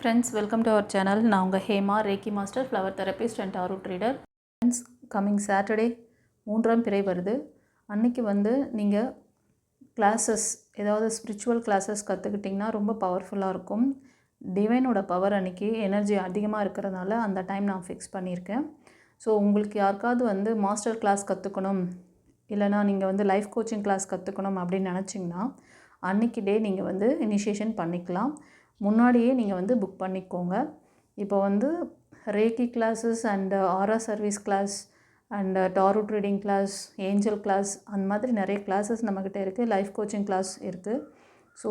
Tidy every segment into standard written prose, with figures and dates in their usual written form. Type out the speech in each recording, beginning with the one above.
Friends, welcome to our channel. நான் உங்கள் Hema, reiki master, flower therapist and tarot reader. Friends, coming Saturday 3ஆம் பிறை வருது. அன்றைக்கி நீங்கள் கிளாஸஸ் ஏதாவது ஸ்பிரிச்சுவல் கிளாஸஸ் கற்றுக்கிட்டிங்கன்னா ரொம்ப பவர்ஃபுல்லாக இருக்கும். டிவைனோட பவர் அன்றைக்கி எனர்ஜி அதிகமாக இருக்கிறதுனால அந்த டைம் நான் ஃபிக்ஸ் பண்ணியிருக்கேன். ஸோ உங்களுக்கு யாருக்காவது மாஸ்டர் கிளாஸ் கற்றுக்கணும், இல்லைனா நீங்கள் லைஃப் கோச்சிங் கிளாஸ் கற்றுக்கணும் அப்படின்னு நினச்சிங்கன்னா அன்றைக்கி டே நீங்கள் இனிஷியேஷன் பண்ணிக்கலாம். முன்னாடியே நீங்கள் புக் பண்ணிக்கோங்க. இப்போ reiki classes and aura service class and tarot reading class, angel class, அந்த மாதிரி நிறைய கிளாஸஸ் நம்மக்கிட்ட இருக்குது. லைஃப் கோச்சிங் கிளாஸ் இருக்குது. ஸோ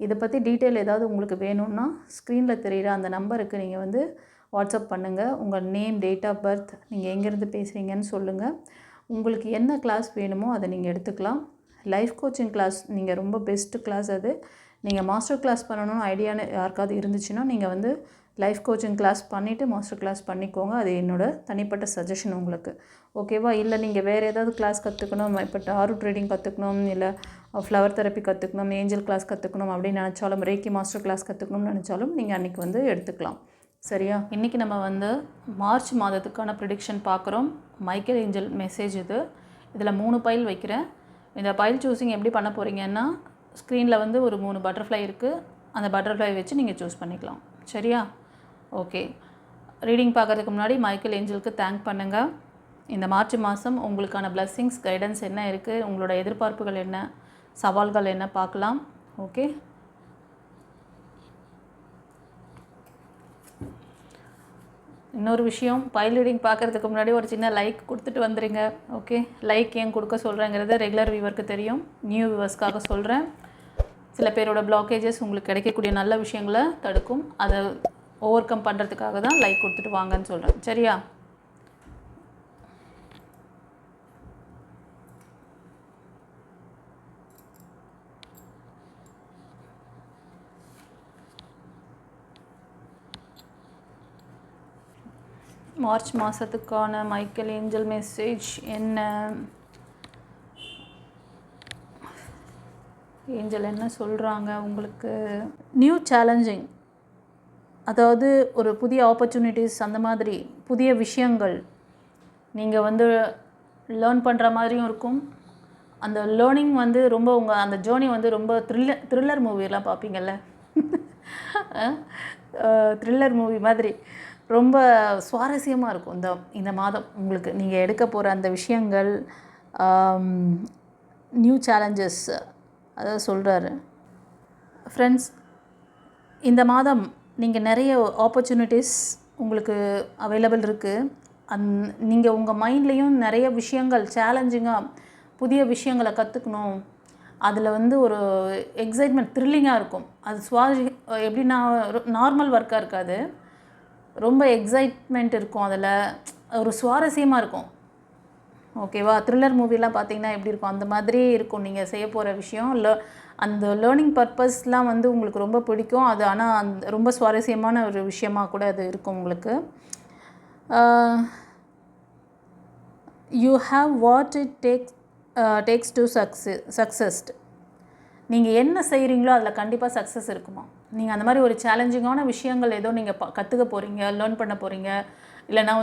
இதை பற்றி டீட்டெயில் ஏதாவது உங்களுக்கு வேணும்னா ஸ்க்ரீனில் தெரிகிற அந்த நம்பருக்கு நீங்கள் வாட்ஸ்அப் பண்ணுங்கள். உங்கள் நேம், டேட் ஆஃப் பர்த், நீங்கள் எங்கேருந்து பேசுகிறீங்கன்னு சொல்லுங்கள். உங்களுக்கு என்ன கிளாஸ் வேணுமோ அதை நீங்கள் எடுத்துக்கலாம். லைஃப் கோச்சிங் கிளாஸ் நீங்கள் ரொம்ப பெஸ்ட்டு கிளாஸ். அது நீங்கள் மாஸ்டர் கிளாஸ் பண்ணணும்னு ஐடியான்னு யாருக்காவது இருந்துச்சுன்னா நீங்கள் லைஃப் கோச்சிங் கிளாஸ் பண்ணிவிட்டு மாஸ்டர் கிளாஸ் பண்ணிக்கோங்க. அது என்னோடய தனிப்பட்ட சஜஷன் உங்களுக்கு. ஓகேவா? இல்லை நீங்கள் வேறு ஏதாவது கிளாஸ் கற்றுக்கணும், இப்போ டாரோட் ரீடிங் கற்றுக்கணும், இல்லை ஃப்ளவர் தெரப்பி கற்றுக்கணும், ஏஞ்சல் கிளாஸ் கற்றுக்கணும் அப்படின்னு நினச்சாலும், ரேக்கி மாஸ்டர் கிளாஸ் கற்றுக்கணும்னு நினச்சாலும் நீங்கள் அன்றைக்கி எடுத்துக்கலாம். சரியா? இன்றைக்கி நம்ம மார்ச் மாதத்துக்கான ப்ரிடிக்ஷன் பார்க்குறோம். மைக்கேல் ஏஞ்சல் மெசேஜ் இதில் 3 பைல் வைக்கிறேன். இந்த பைல் சூஸிங் எப்படி பண்ண போகிறீங்கன்னா, ஸ்க்ரீனில் ஒரு 3 பட்டர்ஃப்ளை இருக்குது. அந்த பட்டர்ஃப்ளை வச்சு நீங்கள் சூஸ் பண்ணிக்கலாம். சரியா? ஓகே. ரீடிங் பார்க்குறதுக்கு முன்னாடி மைக்கேல் ஏஞ்சலுக்கு தேங்க் பண்ணுங்கள். இந்த மார்ச் மாதம் உங்களுக்கான பிளஸ்ஸிங்ஸ், கைடன்ஸ் என்ன இருக்குது, உங்களோட எதிர்பார்ப்புகள் என்ன, சவால்கள் என்ன பார்க்கலாம். ஓகே. இன்னொரு விஷயம், பைல் ரீடிங் பார்க்குறதுக்கு முன்னாடி ஒரு சின்ன லைக் கொடுத்துட்டு வந்துடுங்க. ஓகே. லைக் ஏன் கொடுக்க சொல்கிறேங்கிறது ரெகுலர் வியூவருக்கு தெரியும். நியூ வியூவர்ஸ்க்காக சொல்கிறேன். சில பேரோட பிளாக்கேஜஸ் உங்களுக்கு கிடைக்கக்கூடிய நல்ல விஷயங்களை தடுக்கும். அதை ஓவர் கம் பண்ணுறதுக்காக தான் லைக் கொடுத்துட்டு வாங்கன்னு சொல்கிறேன். சரியா? மார்ச் மாதத்துக்கான மைக்கேல் ஏஞ்சல் மெசேஜ் என்ன? ஏஞ்சல் என்ன சொல்கிறாங்க உங்களுக்கு? நியூ சேலஞ்சிங், அதாவது ஒரு புதிய ஆப்பர்ச்சுனிட்டிஸ், அந்த மாதிரி புதிய விஷயங்கள் நீங்கள் லேர்ன் பண்ணுற மாதிரியும் இருக்கும். அந்த லேர்னிங் ரொம்ப உங்கள் அந்த ஜேர்னி ரொம்ப த்ரில்லர் மூவிலாம் பார்ப்பீங்கள்ல, த்ரில்லர் மூவி மாதிரி ரொம்ப சுவாரஸ்யமாக இருக்கும். இந்த மாதம் உங்களுக்கு நீங்கள் எடுக்க போகிற அந்த விஷயங்கள், நியூ சேலஞ்சஸ், அதாவது சொல்கிறாரு. ஃப்ரெண்ட்ஸ், இந்த மாதம் நீங்கள் நிறைய ஆப்பர்ச்சுனிட்டிஸ் உங்களுக்கு அவைலபிள் இருக்குது. நீங்கள் உங்கள் மைண்ட்லேயும் நிறைய விஷயங்கள் சேலஞ்சிங்காக புதிய விஷயங்களை கற்றுக்கணும். அதில் ஒரு எக்ஸைட்மெண்ட், த்ரில்லிங்காக இருக்கும். அது எப்படின்னா நார்மல் ஒர்க்காக இருக்காது, ரொம்ப எக்ஸைட்மெண்ட் இருக்கும். அதில் ஒரு சுவாரஸ்யமாக இருக்கும். ஓகேவா? த்ரில்லர் மூவிலாம் பார்த்தீங்கன்னா எப்படி இருக்கும், அந்த மாதிரி இருக்கும் நீங்கள் செய்ய போகிற விஷயம். அந்த லேர்னிங் பர்பஸ்லாம் உங்களுக்கு ரொம்ப பிடிக்கும். அது ஆனால் ரொம்ப சுவாரஸ்யமான ஒரு விஷயமாக கூட அது இருக்கும் உங்களுக்கு. You have what it takes to success. நீங்கள் என்ன செய்கிறீங்களோ அதில் கண்டிப்பாக சக்ஸஸ் இருக்குமா. நீங்கள் அந்த மாதிரி ஒரு சேலஞ்சிங்கான விஷயங்கள் ஏதோ நீங்கள் கற்றுக்க போகிறீங்க, லேர்ன் பண்ண போகிறீங்க, இல்லைனா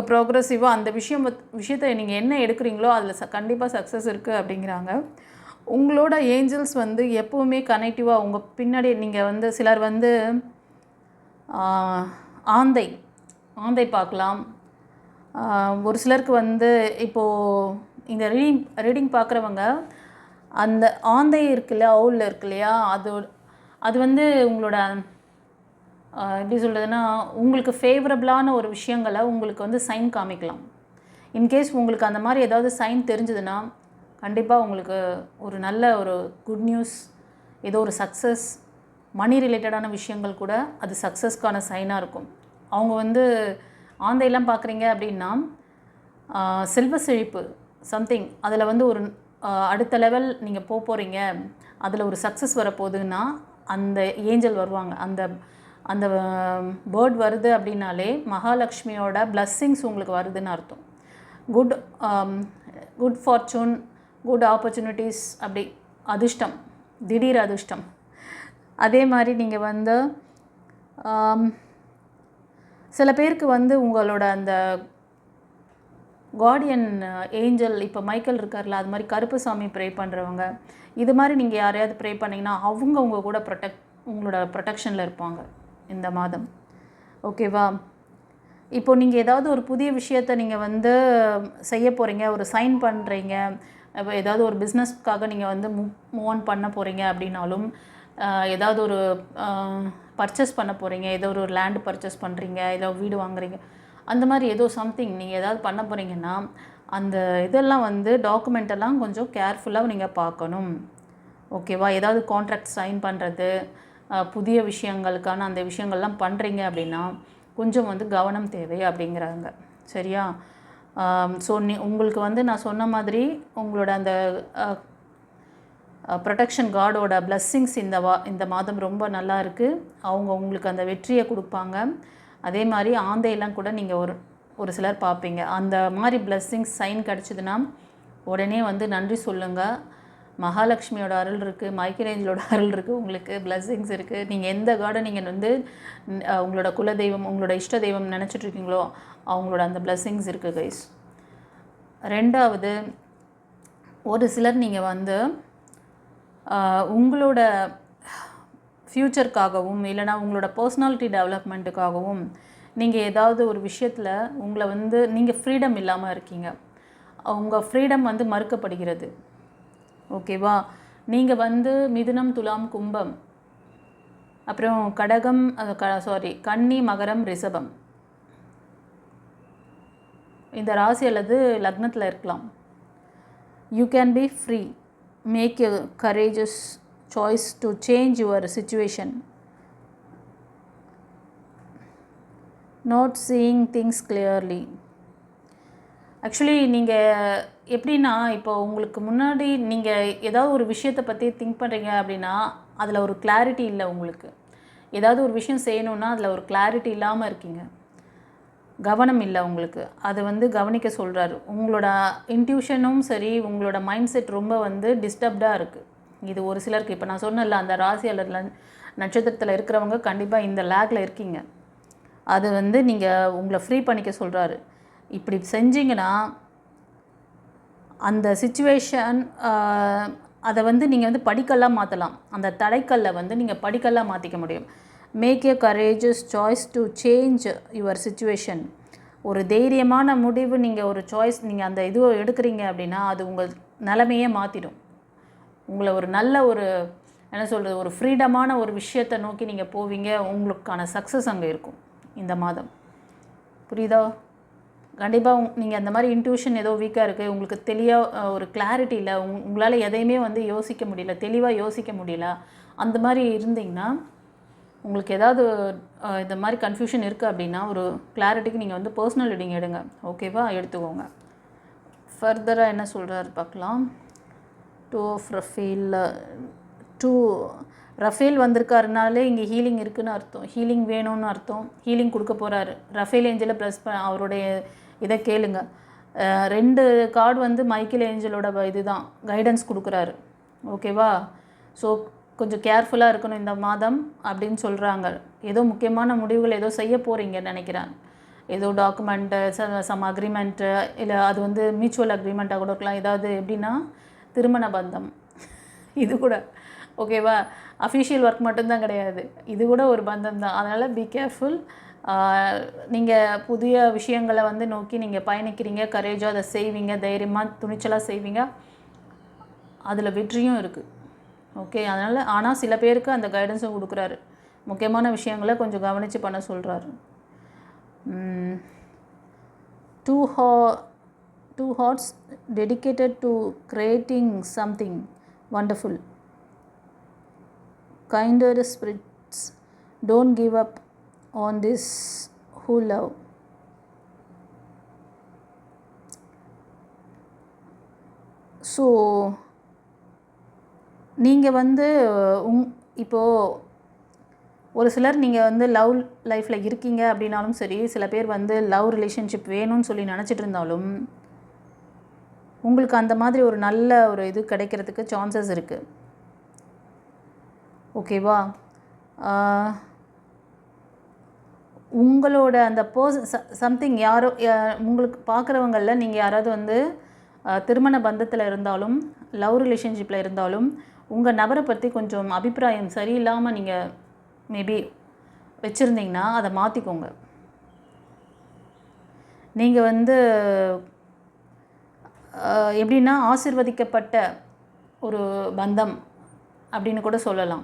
ப்ரோக்ரெசிவாக அந்த விஷயத்தை நீங்கள் என்ன எடுக்கிறீங்களோ அதில் கண்டிப்பாக சக்ஸஸ் இருக்குது அப்படிங்கிறாங்க. உங்களோட ஏஞ்சல்ஸ் எப்போவுமே கனெக்டிவாக உங்கள் பின்னாடி நீங்கள் சிலர் ஆந்தை பார்க்கலாம். ஒரு சிலருக்கு இப்போது இந்த ரீடிங் பார்க்குறவங்க அந்த ஆந்தை இருக்குல்ல, அவுலில் இருக்கு இல்லையா, அது உங்களோட எப்படி சொல்கிறதுனா, உங்களுக்கு ஃபேவரபிளான ஒரு விஷயங்களை உங்களுக்கு சைன் காமிக்கலாம். இன்கேஸ் உங்களுக்கு அந்த மாதிரி ஏதாவது சைன் தெரிஞ்சதுன்னா கண்டிப்பாக உங்களுக்கு ஒரு நல்ல ஒரு குட் நியூஸ், ஏதோ ஒரு சக்ஸஸ், மணி ரிலேட்டடான விஷயங்கள் கூட அது சக்ஸஸ்க்கான சைனாக இருக்கும். அவங்க ஆந்தையெல்லாம் பார்க்குறீங்க அப்படின்னா செல்வ செழிப்பு சம்திங், அதில் ஒரு அடுத்த லெவல் நீங்கள் போகிறீங்க, அதில் ஒரு சக்ஸஸ் வரப்போகுதுன்னா அந்த ஏஞ்சல் வருவாங்க. அந்த பேர்ட் வருது அப்படின்னாலே மகாலட்சுமியோட பிளஸ்ஸிங்ஸ் உங்களுக்கு வருதுன்னு அர்த்தம். குட் ஃபார்ச்சூன், குட் ஆப்பர்ச்சுனிட்டிஸ், அப்படி அதிர்ஷ்டம், திடீர் அதிர்ஷ்டம். அதே மாதிரி நீங்கள் சில பேருக்கு வந்து உங்களோட அந்த கார்டியன் ஏஞ்சல், இப்போ மைக்கேல் இருக்கார்ல, அது மாதிரி கருப்புசாமி ப்ரே பண்ணுறவங்க, இது மாதிரி நீங்கள் யாரையாவது ப்ரே பண்ணிங்கன்னா அவங்க உங்கள் கூட உங்களோட ப்ரொடெக்ஷனில் இருப்பாங்க இந்த மாதம். ஓகேவா? இப்போ நீங்கள் ஏதாவது ஒரு புதிய விஷயத்தை நீங்கள் வந்து செய்ய போகிறீங்க, ஒரு சைன் பண்ணுறீங்க, ஏதாவது ஒரு பிஸ்னஸ்க்காக நீங்கள் வந்து மூவ் ஆன் பண்ண போகிறீங்க அப்படின்னாலும், ஏதாவது ஒரு பர்ச்சேஸ் பண்ண போகிறீங்க, ஏதோ ஒரு லேண்டு பர்ச்சேஸ் பண்ணுறீங்க, ஏதோ வீடு வாங்குறீங்க, அந்த மாதிரி ஏதோ சம்திங் நீங்கள் ஏதாவது பண்ண போகிறீங்கன்னா அந்த இதெல்லாம் வந்து டாக்குமெண்ட்டெல்லாம் கொஞ்சம் கேர்ஃபுல்லாக நீங்கள் பார்க்கணும். ஓகேவா? ஏதாவது கான்ட்ராக்ட் சைன் பண்ணுறது, புதிய விஷயங்களுக்கான அந்த விஷயங்கள்லாம் பண்ணுறீங்க அப்படின்னா கொஞ்சம் வந்து கவனம் தேவை அப்படிங்கிறாங்க. சரியா? ஸோ உங்களுக்கு வந்து நான் சொன்ன மாதிரி உங்களோட அந்த ப்ரொடெக்ஷன் கார்டோட பிளஸ்ஸிங்ஸ் இந்த மாதம் ரொம்ப நல்லா இருக்குது. அவங்க உங்களுக்கு அந்த வெற்றியை கொடுப்பாங்க. அதே மாதிரி ஆந்தையெல்லாம் கூட நீங்கள் ஒரு சிலர் பார்ப்பீங்க. அந்த மாதிரி பிளஸ்ஸிங்ஸ் சைன் கிடச்சிதுன்னா உடனே வந்து நன்றி சொல்லுங்கள். மகாலட்சுமியோட அருள் இருக்குது, மைக்கேல் ஏஞ்சலோட அருள் இருக்குது, உங்களுக்கு பிளஸ்ஸிங்ஸ் இருக்குது. நீங்கள் எந்த கார்டை நீங்கள் வந்து உங்களோட குலதெய்வம், உங்களோட இஷ்ட தெய்வம் நினச்சிட்ருக்கீங்களோ அவங்களோட அந்த பிளஸ்ஸிங்ஸ் இருக்குது கைஸ். ரெண்டாவது, ஒரு சிலர் நீங்கள் வந்து உங்களோட ஃப்யூச்சருக்காகவும் இல்லைனா உங்களோட பர்சனாலிட்டி டெவலப்மெண்ட்டுக்காகவும் நீங்கள் ஏதாவது ஒரு விஷயத்தில் உங்களை வந்து நீங்கள் ஃப்ரீடம் இல்லாமல் இருக்கீங்க, உங்கள் ஃப்ரீடம் வந்து மறுக்கப்படுகிறது. ஓகேவா? நீங்கள் வந்து மிதுனம், துலாம், கும்பம், அப்புறம் கடகம், கன்னி, மகரம், ரிஷபம் இந்த ராசி அல்லது லக்னத்தில் இருக்கலாம். You can be free, make a courageous choice to change your situation, not seeing things clearly. Actually நீங்கள் எப்படின்னா, இப்போ உங்களுக்கு முன்னாடி நீங்கள் ஏதாவது ஒரு விஷயத்தை பற்றி திங்க் பண்ணுறீங்க அப்படின்னா அதில் ஒரு கிளாரிட்டி இல்லை. உங்களுக்கு ஏதாவது ஒரு விஷயம் செய்யணுன்னா அதில் ஒரு கிளாரிட்டி இல்லாமல் இருக்கீங்க, கவனம் இல்லை உங்களுக்கு. அதை வந்து கவனிக்க சொல்கிறாரு. உங்களோட இன்ட்யூஷனும் சரி, உங்களோட மைண்ட் செட் ரொம்ப வந்து டிஸ்டர்ப்டாக இருக்குது. இது ஒரு சிலருக்கு, இப்போ நான் சொன்னல அந்த ராசி அல்லது நட்சத்திரத்தில் இருக்கிறவங்க கண்டிப்பாக இந்த லேக்கில் இருக்கீங்க. அது வந்து நீங்கள் உங்களை ஃப்ரீ பண்ணிக்க சொல்கிறாரு. இப்படி செஞ்சிங்கன்னா அந்த சிச்சுவேஷன் அதை வந்து நீங்கள் வந்து படிக்கல்லாக மாற்றலாம். அந்த தடைக்கல்லை வந்து நீங்கள் படிக்கல்லாக மாற்றிக்க முடியும். Make a courageous choice to change your situation. ஒரு தைரியமான முடிவு, நீங்கள் ஒரு சாய்ஸ் நீங்கள் அந்த இதுவை எடுக்கிறீங்க அப்படின்னா அது உங்கள் நிலைமையே மாற்றிடும். உங்களை ஒரு நல்ல ஒரு என்ன சொல்கிறது, ஒரு ஃப்ரீடமான ஒரு விஷயத்தை நோக்கி நீங்கள் போவீங்க. உங்களுக்கான சக்ஸஸ் அங்கே இருக்கும் இந்த மாதம். புரியுதா? கண்டிப்பாக நீங்கள் அந்த மாதிரி இன்ட்யூஷன் ஏதோ வீக்காக இருக்குது, உங்களுக்கு தெளிவாக ஒரு கிளாரிட்டி இல்லை, உங்களால் எதையுமே வந்து யோசிக்க முடியல, தெளிவாக யோசிக்க முடியல, அந்த மாதிரி இருந்தீங்கன்னா உங்களுக்கு ஏதாவது இந்த மாதிரி கன்ஃபியூஷன் இருக்குது அப்படின்னா ஒரு கிளாரிட்டிக்கு நீங்கள் வந்து பர்சனல் ரீடிங் எடுங்க. ஓகேவா? எடுத்துக்கோங்க. ஃபர்தராக என்ன சொல்கிறாரு பார்க்கலாம். 2 of ரஃபேல், 2 ரஃபேல் வந்திருக்காருனாலே இங்கே ஹீலிங் இருக்குதுன்னு அர்த்தம், ஹீலிங் வேணும்னு அர்த்தம். ஹீலிங் கொடுக்க போகிறாரு. ரஃபேல் ஏஞ்சலை ப்ளஸ் அவருடைய இதை கேளுங்க. 2 கார்டு வந்து மைக்கேல் ஏஞ்சலோட இதுதான் கைடன்ஸ் கொடுக்குறாரு. ஓகேவா? ஸோ கொஞ்சம் கேர்ஃபுல்லாக இருக்கணும் இந்த மாதம் அப்படின்னு சொல்கிறாங்க. ஏதோ முக்கியமான முடிவுகள் ஏதோ செய்ய போகிறீங்கன்னு நினைக்கிறேன். ஏதோ டாக்குமெண்ட்டு, சம் அக்ரிமெண்ட்டு, இல்லை அது வந்து மியூச்சுவல் அக்ரிமெண்ட்டாக கூட இருக்கலாம். ஏதாவது எப்படின்னா திருமண பந்தம், இது கூட ஓகேவா? அஃபிஷியல் ஒர்க் மட்டும்தான் கிடையாது, இது கூட ஒரு பந்தம் தான். அதனால் பி கேர்ஃபுல். நீங்கள் புதிய விஷயங்களை வந்து நோக்கி நீங்கள் பயணிக்கிறீங்க, கரேஜாக அதை செய்வீங்க, தைரியமாக துணிச்சலாக செய்வீங்க, அதில் வெற்றியும் இருக்குது. ஓகே? அதனால் ஆனால் சில பேருக்கு அந்த கைடன்ஸும் கொடுக்குறாரு. முக்கியமான விஷயங்களை கொஞ்சம் கவனித்து பண்ண சொல்கிறாரு. 2 hearts dedicated to creating something wonderful. Kinder spirits don't give up on this who love. So நீங்கள் வந்து இப்போது ஒரு சிலர் நீங்கள் வந்து லவ் லைஃப்பில் இருக்கீங்க அப்படின்னாலும் சரி, சில பேர் வந்து லவ் ரிலேஷன்ஷிப் வேணும்னு சொல்லி நினச்சிட்டு இருந்தாலும் உங்களுக்கு அந்த மாதிரி ஒரு நல்ல ஒரு இது கிடைக்கிறதுக்கு சான்சஸ் இருக்குது. ஓகேவா? உங்களோட அந்த சம்திங் யாரோ உங்களுக்கு பார்க்குறவங்களில் நீங்கள் யாராவது வந்து திருமண பந்தத்தில் இருந்தாலும் லவ் ரிலேஷன்ஷிப்பில் இருந்தாலும் உங்கள் நபரை பற்றி கொஞ்சம் அபிப்பிராயம் சரியில்லாமல் நீங்கள் மேபி வச்சுருந்தீங்கன்னா அதை மாற்றிக்கோங்க. நீங்கள் வந்து எப்படின்னா ஆசீர்வதிக்கப்பட்ட ஒரு பந்தம் அப்படின்னு கூட சொல்லலாம்.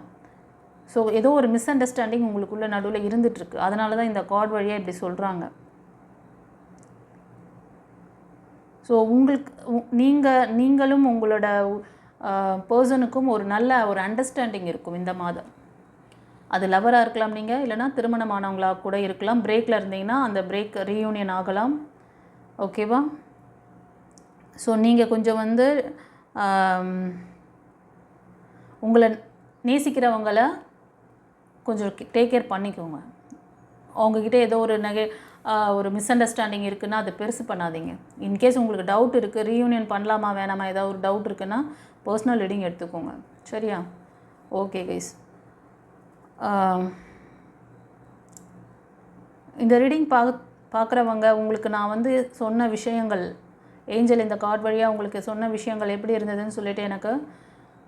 ஸோ ஏதோ ஒரு மிஸ் அண்டர்ஸ்டாண்டிங் உங்களுக்குள்ள நடுவில் இருந்துகிட்ருக்கு. அதனால தான் இந்த கார்டு வழியாக இப்படி சொல்கிறாங்க. ஸோ நீங்களும் உங்களோட பர்சனுக்கும் ஒரு நல்ல ஒரு அண்டர்ஸ்டாண்டிங் இருக்கும் இந்த மாதம். அது லவராக இருக்கலாம், நீங்கள் இல்லைனா திருமணமானவங்களாக கூட இருக்கலாம். பிரேக்கில் இருந்தீங்கன்னா அந்த பிரேக் ரீயூனியன் ஆகலாம். ஓகேவா? ஸோ நீங்கள் கொஞ்சம் வந்து உங்களை நேசிக்கிறவங்கள கொஞ்சம் டேக் கேர் பண்ணிக்கோங்க. அவங்கக்கிட்ட ஏதோ ஒரு மிஸ் அண்டர்ஸ்டாண்டிங் இருக்குன்னா அதை பெருசு பண்ணாதீங்க. இன்கேஸ் உங்களுக்கு டவுட் இருக்குது, ரீயூனியன் பண்ணலாமா வேணாமா, ஏதாவது ஒரு டவுட் இருக்குன்னா பர்சனல் ரீடிங் எடுத்துக்கோங்க. சரியா? ஓகே கைஸ், இந்த ரீடிங் பார்க்குறவங்க உங்களுக்கு நான் வந்து சொன்ன விஷயங்கள், ஏஞ்சல் இந்த கார்டு வழியாக உங்களுக்கு சொன்ன விஷயங்கள் எப்படி இருந்ததுன்னு சொல்லிவிட்டு எனக்கு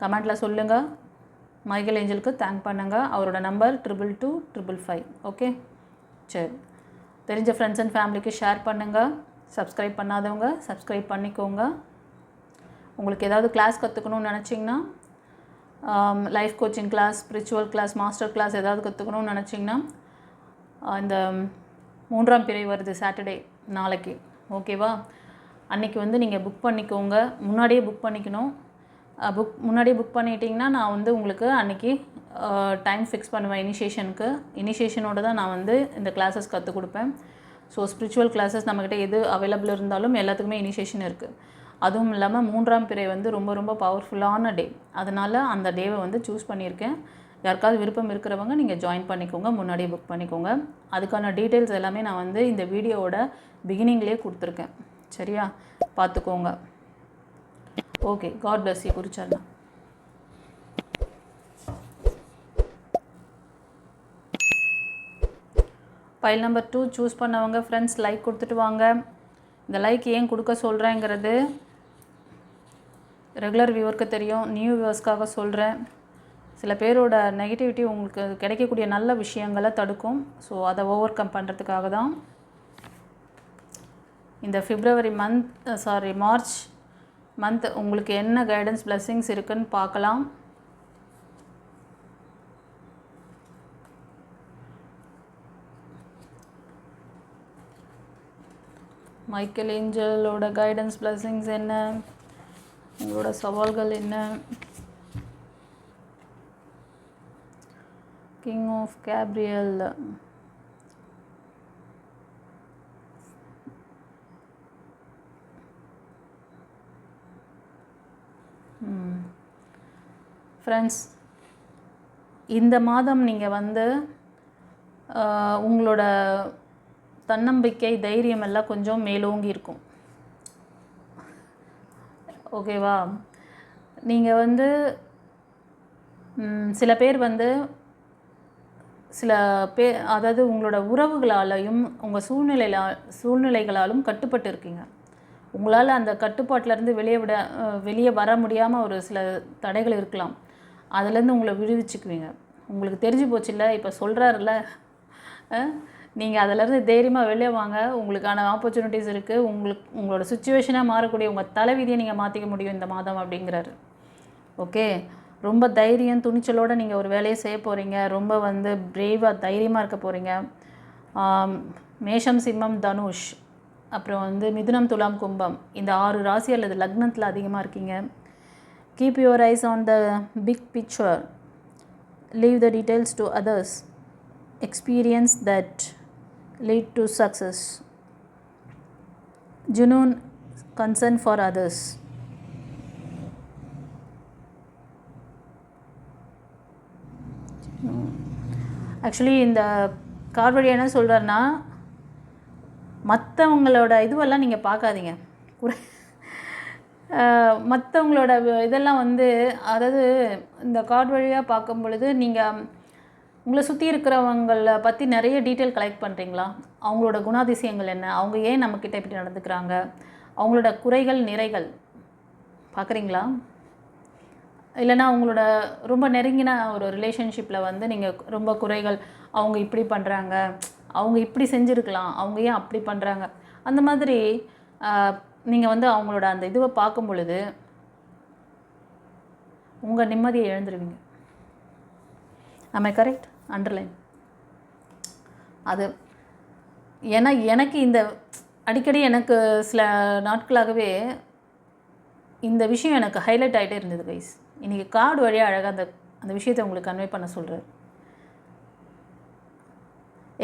கமெண்ட்டில் சொல்லுங்கள். மைக்கேல் ஏஞ்சலுக்கு தேங்க் பண்ணுங்கள். அவரோட நம்பர் 222-555. ஓகே, சரி. தெரிஞ்ச ஃப்ரெண்ட்ஸ் அண்ட் ஃபேமிலிக்கு ஷேர் பண்ணுங்கள். சப்ஸ்கிரைப் பண்ணாதவங்க சப்ஸ்கிரைப் பண்ணிக்கோங்க. உங்களுக்கு ஏதாவது கிளாஸ் கற்றுக்கணும்னு நினச்சிங்கன்னா, life coaching class, spiritual class, master class ஏதாவது கற்றுக்கணும்னு நினச்சிங்கன்னா, இந்த 3ஆம் பிறை வருது சாட்டர்டே நாளைக்கு. ஓகேவா? அன்றைக்கி வந்து நீங்கள் புக் பண்ணிக்கோங்க. முன்னாடியே புக் பண்ணிக்கணும். முன்னாடியே புக் பண்ணிட்டீங்கன்னா நான் வந்து உங்களுக்கு அன்றைக்கி டைம் ஃபிக்ஸ் பண்ணுவேன் இனிஷியேஷனோடு தான் நான் வந்து இந்த கிளாஸஸ் கற்றுக் கொடுப்பேன். ஸோ ஸ்பிரிச்சுவல் கிளாஸஸ் நம்மக்கிட்ட எது அவைலபிள் இருந்தாலும் எல்லாத்துக்குமே இனிஷியேஷன் இருக்குது. அதுவும் இல்லாமல் 3ஆம் பிறை வந்து ரொம்ப ரொம்ப பவர்ஃபுல்லான டே. அதனால் அந்த டேவை வந்து சூஸ் பண்ணியிருக்கேன். யாருக்காவது விருப்பம் இருக்கிறவங்க நீங்கள் ஜாயின் பண்ணிக்கோங்க, முன்னாடியே புக் பண்ணிக்கோங்க. அதுக்கான டீட்டெயில்ஸ் எல்லாமே நான் வந்து இந்த வீடியோவோட பிகினிங்லேயே கொடுத்துருக்கேன். சரியா? பார்த்துக்கோங்க. ஓகே, காட் பிளஸ் யூ குறிச்சர்னா. ஃபைல் நம்பர் 2 சூஸ் பண்ணவங்க ஃப்ரெண்ட்ஸ் லைக் கொடுத்துட்டு வாங்க. இந்த லைக் ஏன் கொடுக்க சொல்கிறேங்கிறது ரெகுலர் வியூவருக்கு தெரியும், நியூ வியூவர்ஸ்க்காக சொல்கிறேன். சில பேரோட நெகட்டிவிட்டி உங்களுக்கு கிடைக்கக்கூடிய நல்ல விஷயங்களை தடுக்கும். ஸோ அதை ஓவர் கம் பண்ணுறதுக்காக தான் இந்த மார்ச் மந்த் உங்களுக்கு என்ன கைடன்ஸ் பிளெஸிங்ஸ் இருக்குன்னு பார்க்கலாம். மைக்கேல் ஏஞ்சலோட கைடன்ஸ் பிளெஸிங்ஸ் என்ன, உங்களோட சவால்கள் என்ன. கிங் ஆஃப் கேப்ரியல், ஃப்ரெண்ட்ஸ், இந்த மாதம் நீங்கள் வந்து உங்களோட தன்னம்பிக்கை தைரியம் எல்லாம் கொஞ்சம் மேலோங்கி இருக்கும். ஓகேவா? நீங்கள் வந்து சில பேர் வந்து அதாவது உங்களோட உறவுகளாலையும் உங்கள் சூழ்நிலைகளாலும் கட்டுப்பட்டு இருக்கீங்க. உங்களால் அந்த கட்டுப்பாட்டிலேருந்து வெளியே வர முடியாமல் ஒரு சில தடைகள் இருக்கலாம். அதுலேருந்து உங்களை விடுவிச்சுக்குவீங்க. உங்களுக்கு தெரிஞ்சு போச்சுல்ல, இப்போ சொல்கிறாருல்ல, நீங்கள் அதிலேருந்து தைரியமாக வெளியே வாங்க. உங்களுக்கான ஆப்பர்ச்சுனிட்டிஸ் இருக்குது. உங்களோட சுச்சுவேஷனாக மாறக்கூடிய உங்கள் தலைவிதியை நீங்கள் மாற்றிக்க முடியும் இந்த மாதம் அப்படிங்கிறாரு. ஓகே, ரொம்ப தைரியம் துணிச்சலோடு நீங்கள் ஒரு வேலையை செய்ய போகிறீங்க. ரொம்ப வந்து பிரேவாக தைரியமாக இருக்க போகிறீங்க. மேஷம், சிம்மம், தனுஷ், அப்புறம் வந்து மிதுனம், துலாம், கும்பம், இந்த 6 ராசி அல்லது லக்னத்தில் அதிகமாக இருக்கீங்க. Keep your eyes on the big picture. Leave the details to others. Experience that lead to success. Genuine concern for others. Actually இந்த கார்டு வழி என்ன சொல்கிறாருன்னா, மற்றவங்களோட இதுவெல்லாம் நீங்கள் பார்க்காதீங்க. மற்றவங்களோட இதெல்லாம் வந்து, அதாவது இந்த கார்டு வழியாக பார்க்கும் பொழுது நீங்கள் உங்களை சுற்றி இருக்கிறவங்கள பற்றி நிறைய டீட்டெயில் கலெக்ட் பண்ணுறீங்களா? அவங்களோட குணாதிசயங்கள் என்ன? அவங்க ஏன் நம்மக்கிட்ட இப்படி நடந்துக்கிறாங்க? அவங்களோட குறைகள் நிறைகள் பார்க்குறீங்களா? இல்லைனா உங்களோட ரொம்ப நெருங்கின ஒரு ரிலேஷன்ஷிப்பில் வந்து நீங்கள் ரொம்ப குறைகள், அவங்க இப்படி பண்ணுறாங்க, அவங்க இப்படி செஞ்சுருக்கலாம், அவங்க ஏன் அப்படி பண்ணுறாங்க, அந்த மாதிரி நீங்கள் வந்து அவங்களோட அந்த இதுவை பார்க்கும் பொழுது உங்கள் நிம்மதியை இழந்துருவீங்க. am I correct? அண்டர்லைன் அது. ஏன்னா எனக்கு இந்த அடிக்கடி எனக்கு சில நாட்களாகவே இந்த விஷயம் எனக்கு ஹைலைட் ஆகிட்டே இருந்தது கைஸ். இன்றைக்கி கார்டு வழியாக அழகாக அந்த விஷயத்தை உங்களுக்கு கன்வே பண்ண சொல்கிறேன்.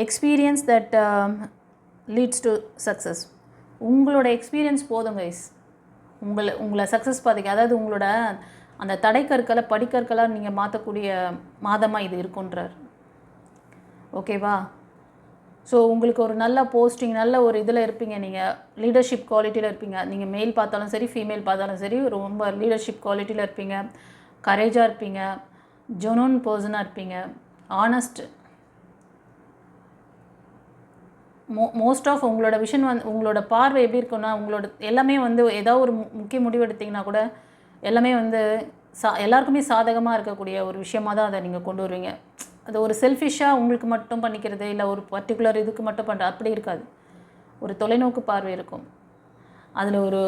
Experience that leads to success. உங்களோட எக்ஸ்பீரியன்ஸ் போதும் கைஸ் உங்களை சக்ஸஸ் பாதிக்க, அதாவது உங்களோட அந்த தடைக்கற்களை படிக்கற்களாக நீங்கள் மாற்றக்கூடிய மாதமாக இது இருக்குன்றார். ஓகேவா? ஸோ உங்களுக்கு ஒரு நல்ல போஸ்டிங், நல்ல ஒரு இதில் இருப்பீங்க, நீங்கள் லீடர்ஷிப் குவாலிட்டியில் இருப்பீங்க. நீங்கள் மேல் பார்த்தாலும் சரி, ஃபீமேல் பார்த்தாலும் சரி, ரொம்ப லீடர்ஷிப் குவாலிட்டியில் இருப்பீங்க, கரேஜாக இருப்பீங்க, ஜெனூன் பர்சனாக இருப்பீங்க, ஆனஸ்ட். மோஸ்ட் ஆஃப் உங்களோட விஷன் வந்து உங்களோட பார்வை எப்படி இருக்குன்னா, உங்களோட எல்லாமே வந்து ஏதாவது ஒரு முக்கிய முடிவு எடுத்திங்கன்னா கூட எல்லாமே வந்து எல்லாருக்குமே சாதகமாக இருக்கக்கூடிய ஒரு விஷயமாக தான் அதை நீங்கள் கொண்டு வருவீங்க. அது ஒரு செல்ஃபிஷாக உங்களுக்கு மட்டும் பண்ணிக்கிறது, இல்லை ஒரு பர்டிகுலர் இதுக்கு மட்டும் பண்ணுற அப்படி இருக்காது. ஒரு தொலைநோக்கு பார்வை இருக்கும், அதில் ஒரு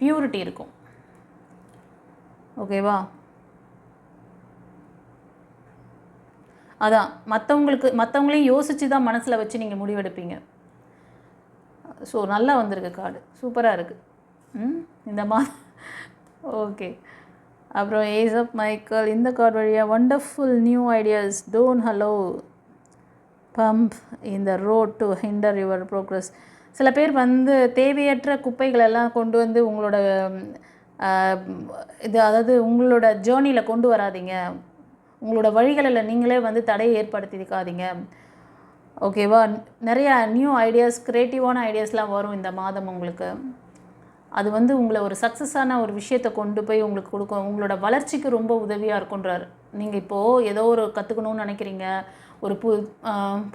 பியூரிட்டி இருக்கும். ஓகேவா? அதான் மற்றவங்களையும் யோசித்து தான் மனசில் வச்சு நீங்கள் முடிவெடுப்பீங்க. ஸோ நல்லா வந்திருக்கு கார்டு, சூப்பராக இருக்குது இந்த மாதிரி. ஓகே, அப்புறம் ஏஸ் ஆஃப் மைக்கேல் இந்த கார்டு வழியாக wonderful new ideas don't allow bump இந்த road to hinder your progress. சில பேர் வந்து தேவையற்ற குப்பைகளெல்லாம் கொண்டு வந்து உங்களோட இது, அதாவது உங்களோட ஜேர்னியில் கொண்டு வராதிங்க. உங்களோட வழிகளில் நீங்களே வந்து தடையை ஏற்படுத்திக்காதீங்க. ஓகேவா? நிறையா நியூ ஐடியாஸ், க்ரியேட்டிவான ஐடியாஸ்லாம் வரும் இந்த மாதம் உங்களுக்கு. அது வந்து உங்களை ஒரு சக்ஸஸான ஒரு விஷயத்தை கொண்டு போய் உங்களுக்கு கொடுக்கும். உங்களோட வளர்ச்சிக்கு ரொம்ப உதவியாக இருக்குன்றார். நீங்கள் இப்போது ஏதோ ஒரு கற்றுக்கணும்னு நினைக்கிறீங்க, ஒரு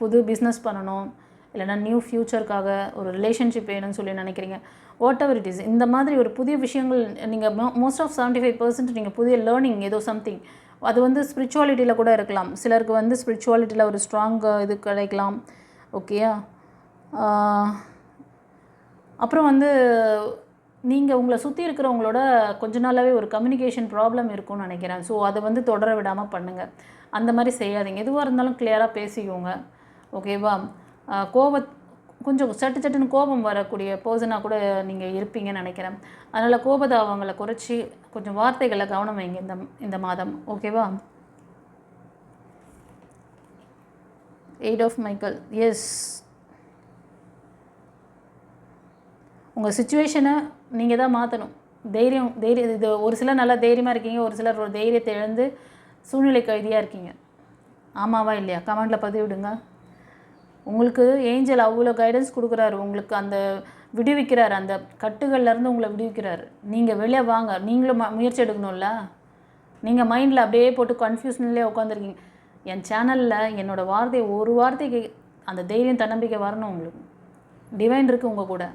புது பிஸ்னஸ் பண்ணணும், இல்லைனா நியூ ஃப்யூச்சருக்காக ஒரு ரிலேஷன்ஷிப் வேணும்னு சொல்லி நினைக்கிறீங்க, வாட் எவர் இட் இஸ். இந்த மாதிரி ஒரு புதிய விஷயங்கள் நீங்கள் மோஸ்ட் ஆஃப் 75% நீங்கள் புதிய லேர்னிங் ஏதோ சம்திங், அது வந்து ஸ்பிரிச்சுவாலிட்டியில் கூட இருக்கலாம். சிலருக்கு வந்து ஸ்பிரிச்சுவாலிட்டியில் ஒரு ஸ்ட்ராங் இது கிடைக்கலாம். ஓகேயா? அப்புறம் வந்து நீங்கள் உங்களை சுற்றி இருக்கிறவங்களோட கொஞ்ச நாளாகவே ஒரு கம்யூனிகேஷன் ப்ராப்ளம் இருக்கும்னு நினைக்கிறேன். ஸோ அதை வந்து தொடர விடாமல் பண்ணுங்கள். அந்த மாதிரி செய்யாதீங்க. எதுவாக இருந்தாலும் கிளியராக பேசிக்கோங்க. ஓகேவா? கொஞ்சம் சட்டுன்னு கோபம் வரக்கூடிய பர்சனாக கூட நீங்கள் இருப்பீங்கன்னு நினைக்கிறேன். அதனால் கோபதாபங்களை குறைச்சி கொஞ்சம் வார்த்தைகளை கவனம் வைங்க இந்த மாதம். ஓகேவா? 8 ஆஃப் மைக்கேல். எஸ், உங்கள் சுச்சுவேஷனை நீங்கள் தான் மாற்றணும். தைரியம் இது ஒரு சிலர் நல்லா தைரியமாக இருக்கீங்க, ஒரு சிலர் ஒரு தைரியத்தை இழந்து சூழ்நிலை கைதியாக இருக்கீங்க. ஆமாவா இல்லையா? கமெண்டில் பதிவிடுங்க. உங்களுக்கு ஏஞ்சல் அவ்வளோ கைடன்ஸ் கொடுக்குறாரு, உங்களுக்கு அந்த விடுவிக்கிறார், அந்த கட்டுகள்லேருந்து உங்களை விடுவிக்கிறார். நீங்கள் வெளியே வாங்க, நீங்களும் முயற்சி எடுக்கணும்ல. நீங்கள் மைண்டில் அப்படியே போட்டு கன்ஃபியூஷன்லேயே உட்காந்துருக்கீங்க. என் சேனலில் என்னோடய வார்த்தை ஒரு வார்த்தைக்கு அந்த தைரியம் தன்னம்பிக்கை வரணும் உங்களுக்கு. டிவைன் இருக்குது உங்கள் கூட.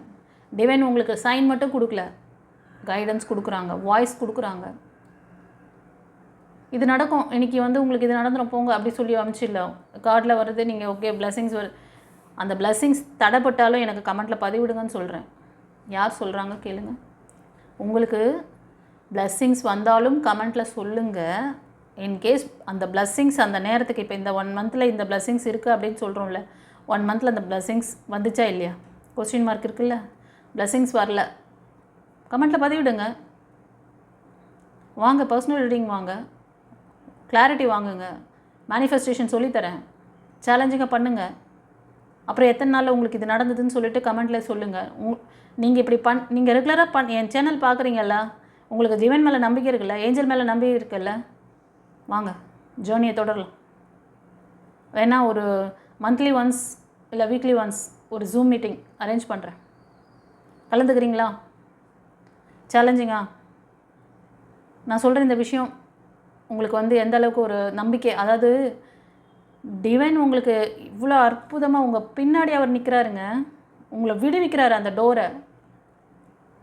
டிவைன் உங்களுக்கு சைன் மட்டும் கொடுக்கல, கைடன்ஸ் கொடுக்குறாங்க, வாய்ஸ் கொடுக்குறாங்க. இது நடக்கும், இன்றைக்கி வந்து உங்களுக்கு இது நடந்துடும் போங்க அப்படி சொல்லி அனுப்பிச்சிடல. கார்டில் வர்றது நீங்கள் ஓகே பிளெஸிங்ஸ் வருது. அந்த பிளெஸிங்ஸ் தடைப்பட்டாலும் எனக்கு கமெண்ட்டில் பதிவிடுங்கன்னு சொல்கிறேன். யார் சொல்கிறாங்க கேளுங்க. உங்களுக்கு பிளெஸிங்ஸ் வந்தாலும் கமெண்ட்டில் சொல்லுங்கள். இன்கேஸ் அந்த பிளெஸிங்ஸ் அந்த நேரத்துக்கு இப்போ இந்த 1 மந்தில் இந்த பிளெஸிங்ஸ் இருக்குது அப்படின்னு சொல்கிறோம்ல, 1 மந்தில் அந்த பிளெஸிங்ஸ் வந்துச்சா இல்லையா? கொஸ்டின் மார்க் இருக்குல்ல. பிளெஸிங்ஸ் வரல, கமெண்ட்டில் பதிவிடுங்க. வாங்க, பர்சனல் ரீடிங் வாங்க, கிளாரிட்டி வாங்குங்க, மேனிஃபெஸ்டேஷன் சொல்லித்தரேன், சேலஞ்சிங்காக பண்ணுங்கள். அப்புறம் எத்தனை நாளில் உங்களுக்கு இது நடந்ததுன்னு சொல்லிட்டு கமெண்ட்டில் சொல்லுங்கள். நீங்கள் இப்படி நீங்கள் ரெகுலராக என் சேனல் பார்க்குறீங்கல்ல, உங்களுக்கு ஜீவன் மேலே நம்பிக்கை இருக்குல்ல, ஏஞ்சல் மேலே நம்பிக்கை இருக்குல்ல, வாங்க ஜேர்னியை தொடரலாம். வேணா ஒரு மந்த்லி ஒன்ஸ் இல்லை வீக்லி ஒன்ஸ் ஒரு ஜூம் மீட்டிங் அரேஞ்ச் பண்ணுறேன், கலந்துக்கிறீங்களா? சேலஞ்சிங்கா நான் சொல்கிற இந்த விஷயம் உங்களுக்கு வந்து எந்த அளவுக்கு ஒரு நம்பிக்கை, அதாவது டிவைன் உங்களுக்கு இவ்வளோ அற்புதமாக உங்கள் பின்னாடி அவர் நிற்கிறாருங்க. உங்களை விடுவிக்கிறாரு அந்த டோரை.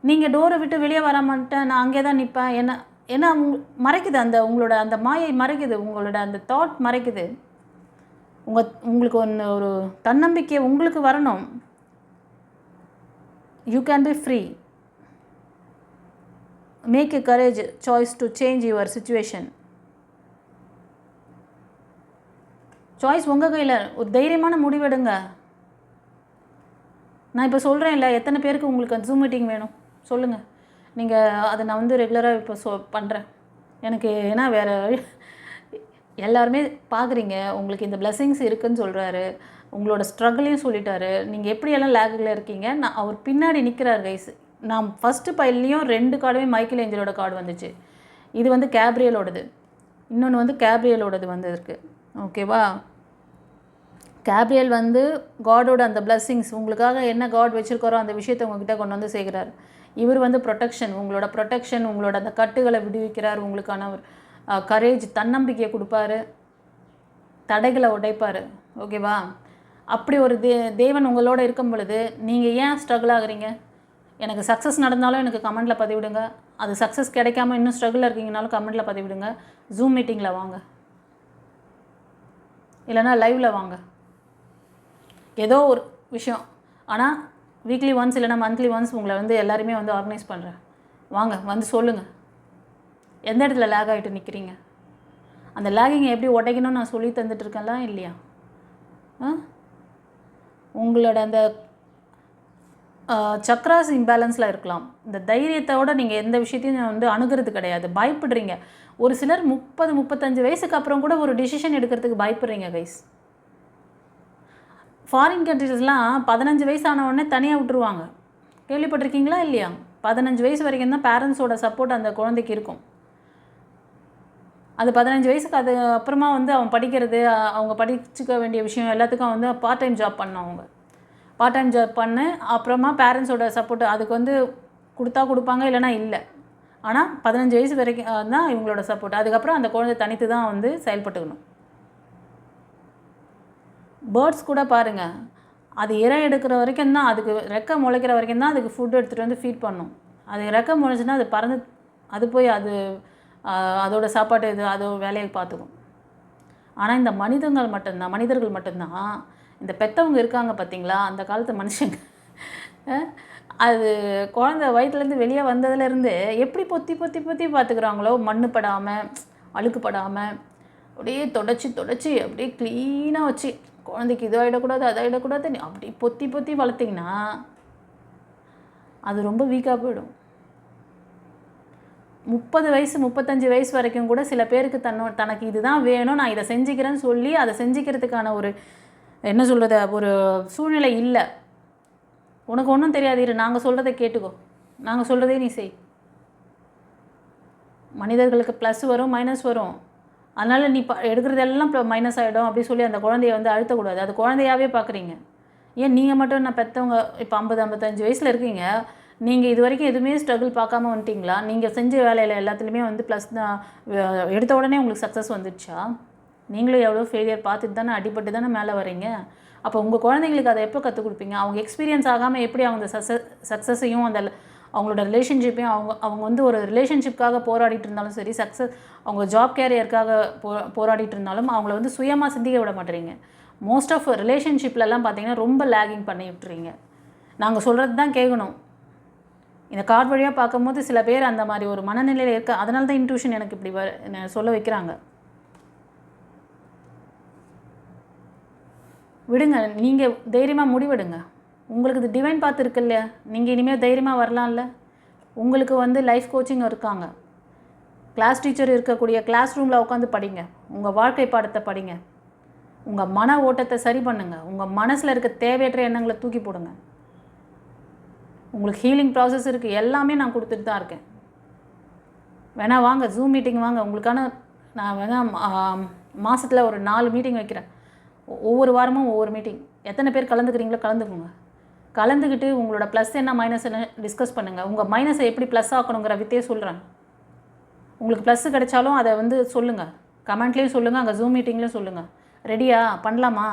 நீங்கள் டோரை விட்டு வெளியே வர மாட்டேன், நான் அங்கே தான் நிற்பேன். ஏன்னா மறைக்குது, அந்த உங்களோட அந்த மாயை மறைக்குது, உங்களோட அந்த தாட் மறைக்குது. உங்களுக்கு ஒரு தன்னம்பிக்கை உங்களுக்கு வரணும். You can be free. Make a courage choice to change your situation. Choice உங்கள் கையில். ஒரு தைரியமான முடிவெடுங்க. நான் இப்போ சொல்கிறேன் இல்லை, எத்தனை பேருக்கு உங்களுக்கு ஜூம் மீட்டிங் வேணும் சொல்லுங்கள். நீங்கள் அதை நான் வந்து ரெகுலராக இப்போ பண்ணுறேன். எனக்கு ஏன்னா வேறு எல்லாருமே பார்க்குறீங்க, உங்களுக்கு இந்த பிளெஸிங்ஸ் இருக்குதுன்னு சொல்கிறாரு, உங்களோட ஸ்ட்ரகிளையும் சொல்லிட்டாரு. நீங்கள் எப்படியெல்லாம் லேகில் இருக்கீங்க, நான் அவர் பின்னாடி நிற்கிறார் கைஸ். நான் ஃபஸ்ட்டு பைல்லையும் 2 கார்டுமே மைக்கேல் ஏஞ்சலோட கார்டு வந்துச்சு. இது வந்து கேப்ரியலோடது, இன்னொன்று வந்து கேப்ரியலோடது வந்திருக்கு. ஓகேவா? கேப்ரியல் வந்து காடோட அந்த பிளெஸிங்ஸ், உங்களுக்காக என்ன காட் வச்சுருக்காரோ அந்த விஷயத்தை உங்ககிட்ட கொண்டு வந்து சேர்க்குறாரு. இவர் வந்து ப்ரொடெக்ஷன், உங்களோட ப்ரொடெக்ஷன், உங்களோட அந்த கட்டுகளை விடுவிக்கிறார். உங்களுக்கான ஒரு கரேஜ், தன்னம்பிக்கையை கொடுப்பாரு, தடைகளை உடைப்பார். ஓகேவா? அப்படி ஒரு தேவன் உங்களோட இருக்கும் பொழுது நீங்கள் ஏன் ஸ்ட்ரகிள் ஆகுறீங்க? எனக்கு சக்ஸஸ் நடந்தாலும் எனக்கு கமெண்ட்டில் பதிவிடுங்க. அது சக்ஸஸ் கிடைக்காம இன்னும் ஸ்ட்ரகிளில் இருக்கீங்கனாலும் கமெண்ட்டில் பதிவிடுங்க. ஜூம் மீட்டிங்கில் வாங்க, இல்லைனா லைவில் வாங்க. ஏதோ ஒரு விஷயம், ஆனால் வீக்லி ஒன்ஸ் இல்லைனா மந்த்லி ஒன்ஸ் உங்களை வந்து எல்லாருமே வந்து ஆர்கனைஸ் பண்ணுறேன். வாங்க, வந்து சொல்லுங்கள் எந்த இடத்துல லேக் ஆகிட்டு நிற்கிறீங்க. அந்த லேகிங்கை எப்படி உடைக்கணும்னு நான் சொல்லி தந்துட்டுருக்கேன்ல இல்லையா? உங்களோட அந்த சக்ராஸ் இம்பேலன்ஸில் இருக்கலாம். இந்த தைரியத்தோடு நீங்கள் எந்த விஷயத்தையும் வந்து அணுகிறது கிடையாது, பயப்படுறீங்க. ஒரு சிலர் 30-35 வயசுக்கு அப்புறம் கூட ஒரு டிசிஷன் எடுக்கிறதுக்கு பயப்படுறீங்க கைஸ். ஃபாரின் கண்ட்ரிஸ்லாம் 15 வயசான உடனே தனியாக விட்டுருவாங்க. கேள்விப்பட்டிருக்கீங்களா இல்லையா? 15 வயசு வரைக்கும் தான் பேரண்ட்ஸோட சப்போர்ட் அந்த குழந்தைக்கு இருக்கும். அது 15 வயசுக்கு அது அப்புறமா வந்து அவன் படிக்கிறது, அவங்க படிச்சுக்க வேண்டிய விஷயம் எல்லாத்துக்கும் வந்து பார்ட் டைம் ஜாப் பண்ணணும். அவங்க பார்ட் டைம் ஜாப் பண்ணு, அப்புறமா பேரண்ட்ஸோட சப்போர்ட் அதுக்கு வந்து கொடுப்பாங்க, இல்லைனா இல்லை. ஆனால் 15 வயசு வரைக்கும் தான் இவங்களோட சப்போர்ட். அதுக்கப்புறம் அந்த குழந்தை தனித்து தான் வந்து செயல்பட்டுக்கணும். பேர்ட்ஸ் கூட பாருங்கள், அது இறை எடுக்கிற வரைக்கும் தான், அதுக்கு ரெக்கை முளைக்கிற வரைக்கும் தான் அதுக்கு ஃபுட் எடுத்துகிட்டு வந்து ஃபீட் பண்ணும். அது ரெக்கை முளைச்சுன்னா அது பறந்து அது போய் அது அதோட சாப்பாடு இது அதோட வேலையை பார்த்துக்கும். ஆனால் இந்த மனிதர்கள் மட்டும்தான் இந்த பெற்றவங்க இருக்காங்க பார்த்தீங்களா, அந்த காலத்து மனுஷங்க, அது குழந்த வயிற்றுலேருந்து வெளியே வந்ததுலேருந்து எப்படி பொத்தி பார்த்துக்குறாங்களோ, மண் படாமல் அழுக்கு படாமல் அப்படியே தொடச்சி அப்படியே க்ளீனாக வச்சு, குழந்தைக்கு இது ஆகிடக்கூடாது அது ஆகிடக்கூடாது அப்படி பொத்தி வளர்த்திங்கன்னா அது ரொம்ப வீக்காக போயிடும். 30 வயசு 35 வயசு வரைக்கும் கூட சில பேருக்கு தனக்கு இதுதான் வேணும், நான் இதை செஞ்சுக்கிறேன்னு சொல்லி அதை செஞ்சுக்கிறதுக்கான ஒரு என்ன சொல்கிறது ஒரு சூழ்நிலை இல்லை. உனக்கு ஒன்றும் தெரியாது, இரு நாங்கள் சொல்கிறத கேட்டுக்கோ, நாங்கள் சொல்கிறதே நீ செய். மனிதர்களுக்கு ப்ளஸ் வரும் மைனஸ் வரும், அதனால் நீ எடுக்கிறதெல்லாம் மைனஸ் ஆகிடும் அப்படி சொல்லி அந்த குழந்தைய வந்து அழுத்தக்கூடாது. அது குழந்தையாகவே பார்க்குறீங்க. ஏன் நீங்கள் மட்டும் நான் பெற்றவங்க இப்போ 50-55 வயசில் இருக்கீங்க, நீங்கள் இது வரைக்கும் எதுவுமே ஸ்ட்ரகிள் பார்க்காம வந்துட்டிங்களா? நீங்கள் செஞ்ச வேலையில் எல்லாத்துலேயுமே வந்து ப்ளஸ் தான் எடுத்த உடனே உங்களுக்கு சக்ஸஸ் வந்துடுச்சா? நீங்களும் எவ்வளோ ஃபெயிலியர் பார்த்துட்டு தானே அடிபட்டு தானே மேலே வரீங்க. அப்போ உங்கள் குழந்தைங்களுக்கு அதை எப்போ கற்றுக் கொடுப்பீங்க? அவங்க எக்ஸ்பீரியன்ஸ் ஆகாமல் எப்படி அவங்க சக்ஸஸையும் அந்த அவங்களோட ரிலேஷன்ஷிப்பையும் அவங்க வந்து ஒரு ரிலேஷன்ஷிப்காக போராடிட்டு இருந்தாலும் சரி, அவங்க ஜாப் கேரியருக்காக போராடிட்டு இருந்தாலும் அவங்கள வந்து சுயமாக சிந்திக்க விட மாட்டேறீங்க. மோஸ்ட் ஆஃப் ரிலேஷன்ஷிப்லலாம் பார்த்தீங்கன்னா ரொம்ப லேகிங் பண்ணி விட்டுறீங்க. நாங்கள் சொல்கிறது தான் கேட்கணும். இந்த கார்டு வழியாக பார்க்கும்போது சில பேர் அந்த மாதிரி ஒரு மனநிலையில் இருக்க, அதனால தான் இன்ட்யூஷன் எனக்கு இப்படி சொல்ல வைக்கிறாங்க. விடுங்க, நீங்கள் தைரியமாக முடிவெடுங்க. உங்களுக்கு இது டிவைன் பாத் இருக்கு இல்லையா, நீங்கள் இனிமேல் தைரியமாக வரலாம்ல. உங்களுக்கு வந்து லைஃப் கோச்சிங் இருக்காங்க, கிளாஸ் டீச்சர் இருக்கக்கூடிய கிளாஸ் ரூமில் உட்காந்து படிங்க, உங்கள் வாழ்க்கை பாடத்தை படிங்க, உங்கள் மன ஓட்டத்தை சரி பண்ணுங்கள், உங்கள் மனசில் இருக்க தேவையற்ற எண்ணங்களை தூக்கி போடுங்க. உங்களுக்கு ஹீலிங் ப்ராசஸ் இருக்குது, எல்லாமே நான் கொடுத்துட்டு தான் இருக்கேன். வேணா வாங்க, ஜூம் மீட்டிங் வாங்க. உங்களுக்கான நான் வேணால் மாதத்தில் ஒரு 4 மீட்டிங் வைக்கிறேன். ஒவ்வொரு வாரமும் ஒவ்வொரு மீட்டிங். எத்தனை பேர் கலந்துக்கிறீங்களோ கலந்துக்குங்க. கலந்துக்கிட்டு உங்களோட ப்ளஸ் என்ன மைனஸ் என்ன டிஸ்கஸ் பண்ணுங்கள். உங்கள் மைனஸை எப்படி ப்ளஸ் ஆக்கணுங்கிற வித்தையே சொல்கிறேன். உங்களுக்கு ப்ளஸ்ஸு கிடைச்சாலும் அதை வந்து சொல்லுங்கள், கமெண்ட்லேயும் சொல்லுங்கள், அங்கே ஜூம் மீட்டிங்லேயும் சொல்லுங்கள். ரெடியா? பண்ணலாமா?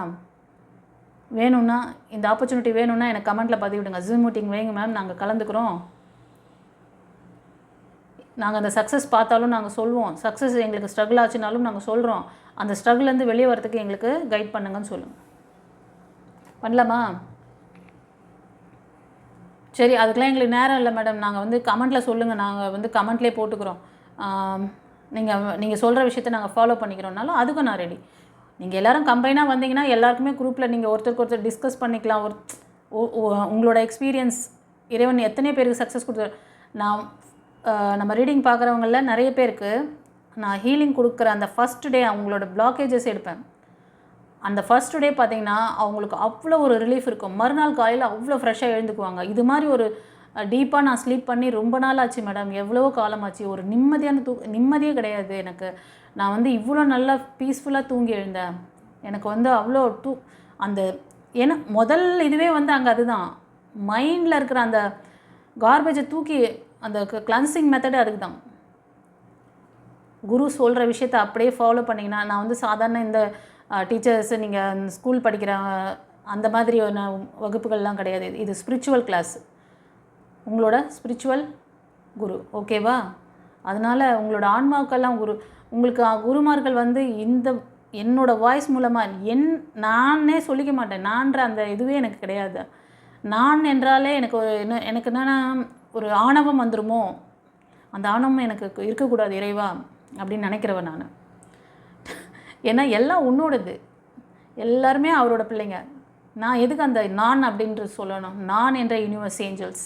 வேணும்னா இந்த ஆப்பர்ச்சுனிட்டி வேணும்னா எனக்கு கமெண்ட்டில் பதிவிடுங்க. ஜூம் மீட்டிங் வைங்க மேம், நாங்கள் கலந்துக்கிறோம். நாங்கள் அந்த சக்ஸஸ் பார்த்தாலும் நாங்கள் சொல்லுவோம். சக்ஸஸ் எங்களுக்கு ஸ்ட்ரகிள் ஆச்சுனாலும் நாங்கள் சொல்கிறோம். அந்த ஸ்ட்ரகிள்லேருந்து வெளியே வரதுக்கு எங்களுக்கு கைட் பண்ணுங்கன்னு சொல்லுங்கள். பண்ணலாமா? சரி, அதுக்கெலாம் எங்களுக்கு நேரம் இல்லை மேடம். நாங்கள் வந்து கமெண்ட்டில் சொல்லுங்கள், நாங்கள் வந்து கமெண்ட்லேயே போட்டுக்கிறோம். நீங்கள் சொல்கிற விஷயத்த நாங்கள் ஃபாலோ பண்ணிக்கிறோம்னாலும் அதுக்கும் நான் ரெடி. நீங்கள் எல்லோரும் கம்பைனாக வந்தீங்கன்னா எல்லாருக்குமே குரூப்பில் நீங்கள் ஒருத்தருக்கு ஒருத்தர் டிஸ்கஸ் பண்ணிக்கலாம். உங்களோட எக்ஸ்பீரியன்ஸ் இறைவன் எத்தனையோ பேருக்கு சக்ஸஸ் கொடுத்தாரு. நம்ம ரீடிங் பார்க்குறவங்களில் நிறைய பேருக்கு நான் ஹீலிங் கொடுக்குற அந்த ஃபஸ்ட் டே அவங்களோட பிளாக்கேஜஸ் எடுப்பேன். அந்த ஃபஸ்ட்டு டே பார்த்திங்கன்னா அவங்களுக்கு அவ்வளோ ஒரு ரிலீஃப் இருக்கும். மறுநாள் காலையில் அவ்வளோ ஃப்ரெஷ்ஷாக எழுந்துக்குவாங்க. இது மாதிரி ஒரு டீப்பாக நான் ஸ்லீப் பண்ணி ரொம்ப நாள் ஆச்சு மேடம், எவ்வளோ காலமாச்சு. ஒரு நிம்மதியே கிடையாது எனக்கு. நான் வந்து இவ்வளோ நல்லா பீஸ்ஃபுல்லாக தூங்கி எழுந்தேன். எனக்கு வந்து அவ்வளோ அந்த ஏன்னா முதல் இதுவே வந்து அங்கே அதுதான் மைண்டில் இருக்கிற அந்த கார்பேஜை தூக்கி அந்த கிளன்சிங் மெத்தடு அதுக்கு தான். குரு சொல்கிற விஷயத்தை அப்படியே ஃபாலோ பண்ணிங்கன்னா, நான் வந்து சாதாரண இந்த டீச்சர்ஸு நீங்கள் ஸ்கூல் படிக்கிற அந்த மாதிரி வகுப்புகள்லாம் கிடையாது. இது ஸ்பிரிச்சுவல் கிளாஸ், உங்களோட ஸ்பிரிச்சுவல் குரு, ஓகேவா? அதனால் உங்களோட ஆன்மாவுக்கெல்லாம் உங்களுக்கு குருமார்கள் வந்து என்னோடய வாய்ஸ் மூலமாக நானே சொல்லிக்க மாட்டேன். நான்ற அந்த இதுவே எனக்கு கிடையாது. நான் என்றாலே எனக்கு என்னென்னா ஒரு ஆணவம் வந்துடுமோ, அந்த ஆணவம் எனக்கு இருக்கக்கூடாது இறைவா அப்படின்னு நினைக்கிறவன் நான். ஏன்னா எல்லாம் உன்னோடது, எல்லாருமே அவரோட பிள்ளைங்க. நான் எதுக்கு அந்த நான் அப்படின்றது சொல்லணும்? நான் என்ற யூனிவர்ஸ் ஏஞ்சல்ஸ்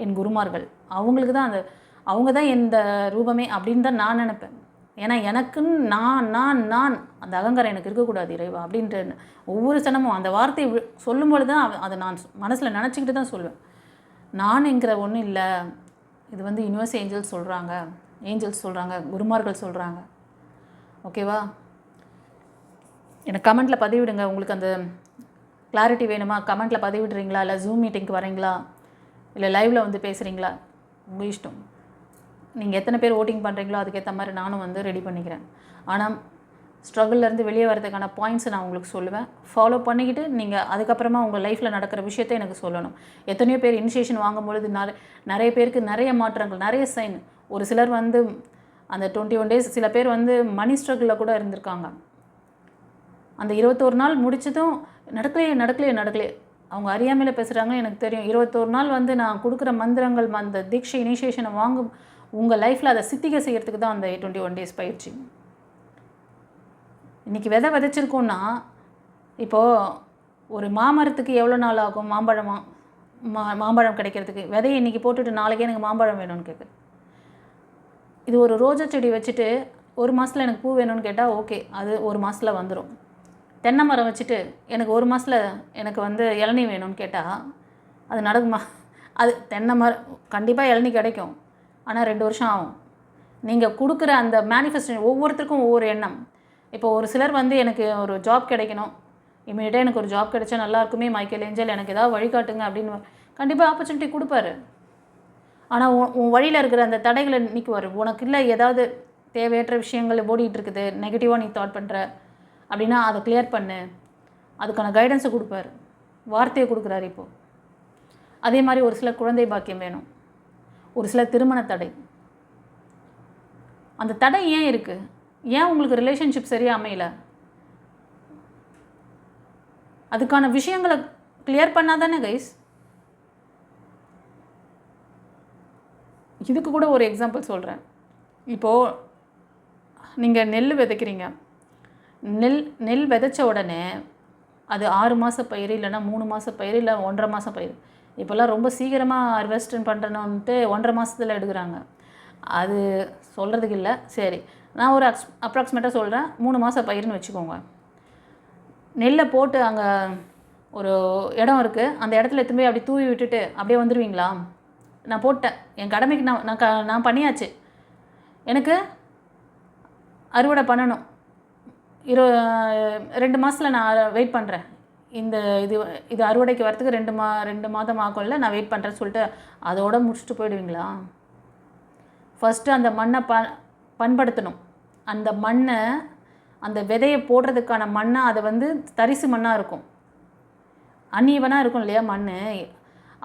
என் குருமார்கள், அவங்களுக்கு தான் அவங்க தான் எந்த ரூபமே அப்படின்னு தான் நான் நினைப்பேன். ஏன்னா எனக்குன்னு நான் அந்த அகங்காரம் எனக்கு இருக்கக்கூடாது இறைவா அப்படின்ற ஒவ்வொரு சனமும் அந்த வார்த்தையை சொல்லும்பொழுது தான் அதை நான் மனசில் நினச்சிக்கிட்டு தான் சொல்லுவேன். நான் என்கிற ஒன்றும் இல்லை, இது வந்து யூனிவர்ஸ் ஏஞ்சல்ஸ் சொல்கிறாங்க, குருமார்கள் சொல்கிறாங்க, ஓகேவா? எனக்கு கமெண்ட்டில் பதிவிடுங்க. உங்களுக்கு அந்த கிளாரிட்டி வேணுமா? கமெண்ட்டில் பதிவிடுறீங்களா? இல்லை ஜூம் மீட்டிங்க்கு வரீங்களா? இல்லை லைவில் வந்து பேசுகிறீங்களா? உங்கள் இஷ்டம். நீங்கள் எத்தனை பேர் ஓட்டிங் பண்ணுறீங்களோ அதுக்கேற்ற மாதிரி நானும் வந்து ரெடி பண்ணிக்கிறேன். ஆனால் ஸ்ட்ரகிள்லேருந்து வெளியே வரதுக்கான பாயிண்ட்ஸை நான் உங்களுக்கு சொல்லுவேன். ஃபாலோ பண்ணிக்கிட்டு நீங்கள் அதுக்கப்புறமா உங்கள் லைஃப்பில் நடக்கிற விஷயத்தை எனக்கு சொல்லணும். எத்தனையோ பேர் இனிஷியேஷன் வாங்கும்பொழுது நிறைய பேருக்கு நிறைய மாற்றங்கள், நிறைய சைன். ஒரு சிலர் வந்து அந்த 21 days, சில பேர் வந்து மணி ஸ்ட்ரகிளில் கூட இருந்திருக்காங்க. அந்த 21 நாள் முடிச்சதும் நடக்கலையே அவங்க அறியாமையில் பேசுகிறாங்க, எனக்கு தெரியும். 21 நாள் வந்து நான் கொடுக்குற மந்திரங்கள், அந்த தீட்சை இனிஷியேஷனை வாங்கும் உங்கள் லைஃப்பில் அதை சித்திகை செய்கிறதுக்கு தான் அந்த 21 days பயிற்சி. இன்றைக்கி விதைச்சிருக்கோன்னா, இப்போது ஒரு மாமரத்துக்கு எவ்வளோ நாள் ஆகும் மாம்பழம் கிடைக்கிறதுக்கு? விதையை இன்றைக்கி போட்டுட்டு நாளைக்கே எனக்கு மாம்பழம் வேணும்னு கேட்குது. இது ஒரு ரோஜா செடி வச்சுட்டு ஒரு மாதத்தில் எனக்கு பூ வேணும்னு கேட்டால் ஓகே, அது ஒரு மாதத்தில் வந்துடும். தென்னை மரம் வச்சுட்டு எனக்கு ஒரு மாதத்தில் எனக்கு வந்து இளநீ வேணும்னு கேட்டால் அது நடக்குமா? அது தென்னை மரம் கண்டிப்பாக இளநீ கிடைக்கும், ஆனால் 2 வருஷம் ஆகும். நீங்கள் கொடுக்குற அந்த மேனிஃபெஸ்டேஷன் ஒவ்வொருத்தருக்கும் ஒவ்வொரு எண்ணம். இப்போ ஒரு சிலர் வந்து எனக்கு ஒரு ஜாப் கிடைக்கணும், இமீடியட்டாக எனக்கு ஒரு ஜாப் கிடைச்சா நல்லாயிருக்குமே மைக்கேல் ஏஞ்சல், எனக்கு ஏதாவது வழிகாட்டுங்க அப்படின்னு கண்டிப்பாக ஆப்பர்ச்சுனிட்டி கொடுப்பாரு. ஆனால் உன் வழியில் இருக்கிற அந்த தடைகளை நீக்குவார். உனக்கு இல்லை ஏதாவது தேவையற்ற விஷயங்கள் ஓடிட்டு இருக்குது, நெகட்டிவாக நீ தாட் பண்ணுற அப்படின்னா அதை கிளியர் பண்ணு, அதுக்கான கைடன்ஸை கொடுப்பார், வார்த்தையை கொடுக்குறாரு. இப்போது அதே மாதிரி ஒரு சில குழந்தை பாக்கியம் வேணும், ஒரு சில திருமண தடை. அந்த தடை ஏன் இருக்குது? ஏன் உங்களுக்கு ரிலேஷன்ஷிப் சரியாக அமையலை? அதுக்கான விஷயங்களை கிளியர் பண்ணால் தானே கைஸ். இதுக்கு கூட ஒரு எக்ஸாம்பிள் சொல்கிறேன். இப்போது நீங்கள் நெல் விதைக்கிறீங்க, நெல் விதைச்ச உடனே அது 6 மாத பயிர், இல்லைன்னா 3 மாத பயிர், இல்லை 1.5 மாதம் பயிர். இப்போல்லாம் ரொம்ப சீக்கிரமாக ஹார்வெஸ்ட் பண்ணுறணுன்ட்டு 1.5 மாதத்தில் எடுக்கிறாங்க. அது சொல்கிறதுக்கு இல்லை, சரி நான் ஒரு அப்ராக்சிமேட்டாக சொல்கிறேன். 3 மாத பயிர்னு வச்சுக்கோங்க. நெல்லை போட்டு அங்கே ஒரு இடம் இருக்குது, அந்த இடத்துல எடுத்துன்னு போய் அப்படி தூவி விட்டுட்டு அப்படியே வந்துடுவீங்களா? நான் போட்டேன், என் கடமைக்கு நான் பண்ணியாச்சு, எனக்கு அறுவடை பண்ணணும், 2 மாதத்தில் நான் வெயிட் பண்ணுறேன், இது அறுவடைக்கு வரத்துக்கு 2 மாதம் ஆகும்ல, நான் வெயிட் பண்ணுறேன்னு சொல்லிட்டு அதோட முடிச்சுட்டு போயிடுவீங்களா? ஃபஸ்ட்டு அந்த மண்ணை பண்படுத்தணும். அந்த மண்ணை அந்த விதையை போடுறதுக்கான மண்ணாக அதை வந்து தரிசு மண்ணாக இருக்கும், அன்ஈவனாக இருக்கும் இல்லையா மண்.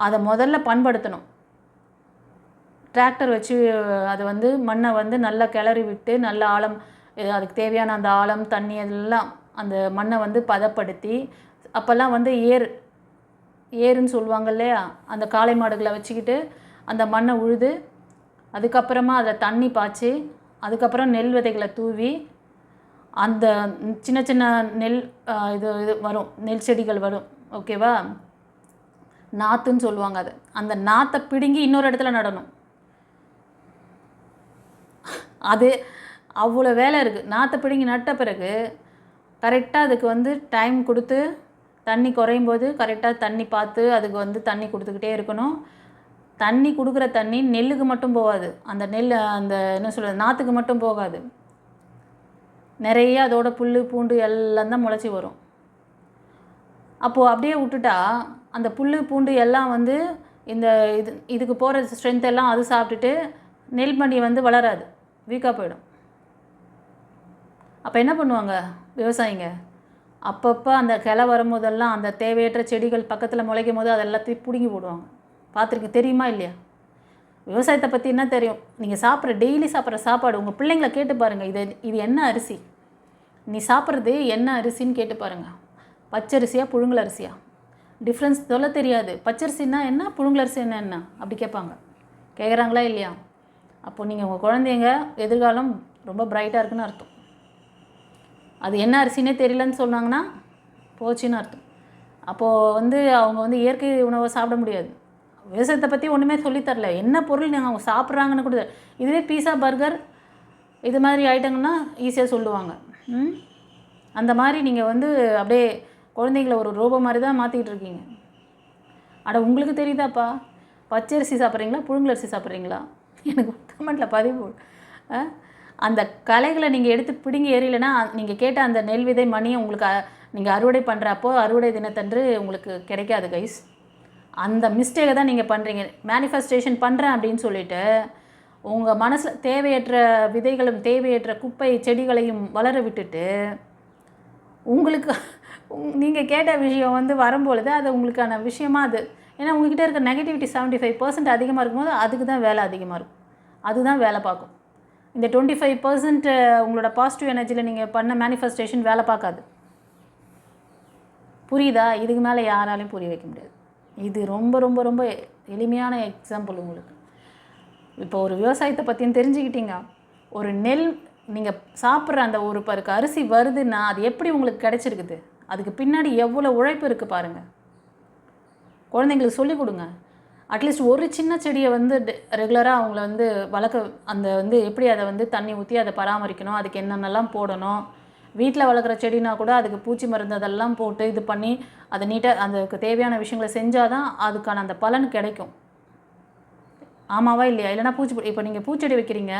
அதை முதல்ல பண்படுத்தணும். டிராக்டர் வச்சு அதை வந்து மண்ணை வந்து நல்லா கிளறி விட்டு நல்ல ஆழம், அதுக்கு தேவையான அந்த ஆழம் தண்ணி எல்லாம் அந்த மண்ணை வந்து பதப்படுத்தி, அப்போல்லாம் வந்து ஏருன்னு சொல்லுவாங்க இல்லையா, அந்த காளை மாடுகளை வச்சுக்கிட்டு அந்த மண்ணை உழுது அதுக்கப்புறமா அதில் தண்ணி பாய்ச்சி அதுக்கப்புறம் நெல் விதைகளை தூவி அந்த சின்ன சின்ன நெல் இது வரும், நெல் செடிகள் வரும். ஓகேவா, நாற்றுன்னு சொல்லுவாங்க. அது அந்த நாற்றை பிடுங்கி இன்னொரு இடத்துல நடணும். அது அவ்வளோ வேலை இருக்குது. நாற்றை பிடுங்கி நட்ட பிறகு கரெக்டாக அதுக்கு வந்து டைம் கொடுத்து தண்ணி குறையும் போது கரெக்டாக தண்ணி பார்த்து அதுக்கு வந்து தண்ணி கொடுத்துக்கிட்டே இருக்கணும். தண்ணி கொடுக்குற தண்ணி நெல்லுக்கு மட்டும் போகாது, அந்த நெல் அந்த என்ன சொல்கிறது நாற்றுக்கு மட்டும் போகாது, நிறைய அதோட புல் பூண்டு எல்லாம் தான் முளைச்சி வரும். அப்போது அப்படியே விட்டுட்டா அந்த புல் பூண்டு எல்லாம் வந்து இந்த இதுக்கு போகிற ஸ்ட்ரென்த் எல்லாம் அது சாப்பிட்டுட்டு நெல்மணி வந்து வளராது, வீக்காக போயிடும். அப்போ என்ன பண்ணுவாங்க விவசாயிங்க, அப்பப்போ அந்த கிளை வரும்போதெல்லாம் அந்த தேவையற்ற செடிகள் பக்கத்தில் முளைக்கும் போது அது எல்லாத்தையும் பிடுங்கி போடுவாங்க. பார்த்துருக்கு, தெரியுமா இல்லையா? விவசாயத்தை பற்றி என்ன தெரியும்? நீங்கள் சாப்பிட்ற டெய்லி சாப்பிட்ற சாப்பாடு உங்கள் பிள்ளைங்களை கேட்டு பாருங்கள், இது என்ன அரிசி, நீ சாப்பிட்றது என்ன அரிசின்னு கேட்டு பாருங்கள். பச்சரிசியா புழுங்கல் அரிசியா, டிஃப்ரென்ஸ் சொல்ல தெரியாது. பச்சரிசின்னா என்ன, புழுங்கல் அரிசி என்ன அப்படி கேட்பாங்க. கேட்குறாங்களா இல்லையா? அப்போது நீங்கள் உங்கள் குழந்தைங்க எதிர்காலம் ரொம்ப பிரைட்டாக இருக்குன்னு அர்த்தம். அது என்ன அரிசினே தெரியலன்னு சொன்னாங்கன்னா போச்சுன்னு அர்த்தம். அப்போது வந்து அவங்க வந்து இயற்கை உணவை சாப்பிட முடியாது. விவசாயத்தை பற்றி ஒன்றுமே சொல்லித்தரல, என்ன பொருள் அவங்க சாப்பிட்றாங்கன்னு கூட. இதுவே பீஸா பர்கர் இது மாதிரி ஐட்டங்கள்னா ஈஸியாக சொல்லுவாங்க. அந்த மாதிரி நீங்கள் வந்து அப்படியே குழந்தைங்கள ஒரு ரோபோ மாதிரி தான் மாற்றிக்கிட்டு இருக்கீங்க. அட உங்களுக்கு தெரியுதாப்பா, பச்சரிசி சாப்பிட்றீங்களா புழுங்கல் அரிசி சாப்பிட்றீங்களா? எனக்கு கமெண்ட்டில் பதிவு. அந்த களைகளை நீங்கள் எடுத்து பிடுங்கி ஏறிலைன்னா நீங்கள் கேட்ட அந்த நெல் விதை மணியை உங்களுக்கு நீங்கள் அறுவடை பண்ணுறப்போ அறுவடை தினத்தன்று உங்களுக்கு கிடைக்காது கைஸ். அந்த மிஸ்டேக்கை தான் நீங்கள் பண்ணுறீங்க. மேனிஃபெஸ்டேஷன் பண்ணுறேன் அப்படின்னு சொல்லிவிட்டு உங்கள் மனசில் தேவையற்ற விதைகளும் தேவையற்ற குப்பை செடிகளையும் வளர விட்டுட்டு உங்களுக்கு நீங்கள் கேட்ட விஷயம் வந்து வரும்பொழுது அது உங்களுக்கான விஷயமா அது. ஏன்னா உங்கள்கிட்ட இருக்க நெகட்டிவிட்டி 75% அதிகமாக இருக்கும்போது அதுக்கு தான் வேலை அதிகமாக இருக்கும், அதுதான் வேலை பார்க்கும். இந்த 25% உங்களோட பாசிட்டிவ் எனர்ஜியில் நீங்கள் பண்ண மேனிஃபெஸ்டேஷன் வேலை பார்க்காது. புரியுதா? இதுக்கு மேலே யாராலையும் புரிய வைக்க முடியாது. இது ரொம்ப ரொம்ப ரொம்ப எளிமையான எக்ஸாம்பிள் உங்களுக்கு. இப்போ ஒரு விவசாயத்தை பற்றியும் தெரிஞ்சுக்கிட்டீங்க. ஒரு நெல் நீங்கள் சாப்பிட்ற அந்த ஒரு பருக்கு அரிசி வருதுன்னா அது எப்படி உங்களுக்கு கிடைச்சிருக்குது, அதுக்கு பின்னாடி எவ்வளோ உழைப்பு இருக்குது பாருங்கள். குழந்தைங்களுக்கு சொல்லிக் கொடுங்க. அட்லீஸ்ட் ஒரு சின்ன செடியை வந்து ரெகுலராக அவங்கள வந்து வளர்க்க, அந்த வந்து எப்படி அதை வந்து தண்ணி ஊற்றி அதை பராமரிக்கணும், அதுக்கு என்னென்னலாம் போடணும். வீட்டில் வளர்க்குற செடினா கூட அதுக்கு பூச்சி மருந்து அதெல்லாம் போட்டு இது பண்ணி அதை நீட்டாக அதுக்கு தேவையான விஷயங்களை செஞ்சால் தான் அதுக்கான அந்த பலன் கிடைக்கும். ஆமாவா இல்லையா? இல்லைனா இப்போ நீங்கள் பூச்செடி வைக்கிறீங்க,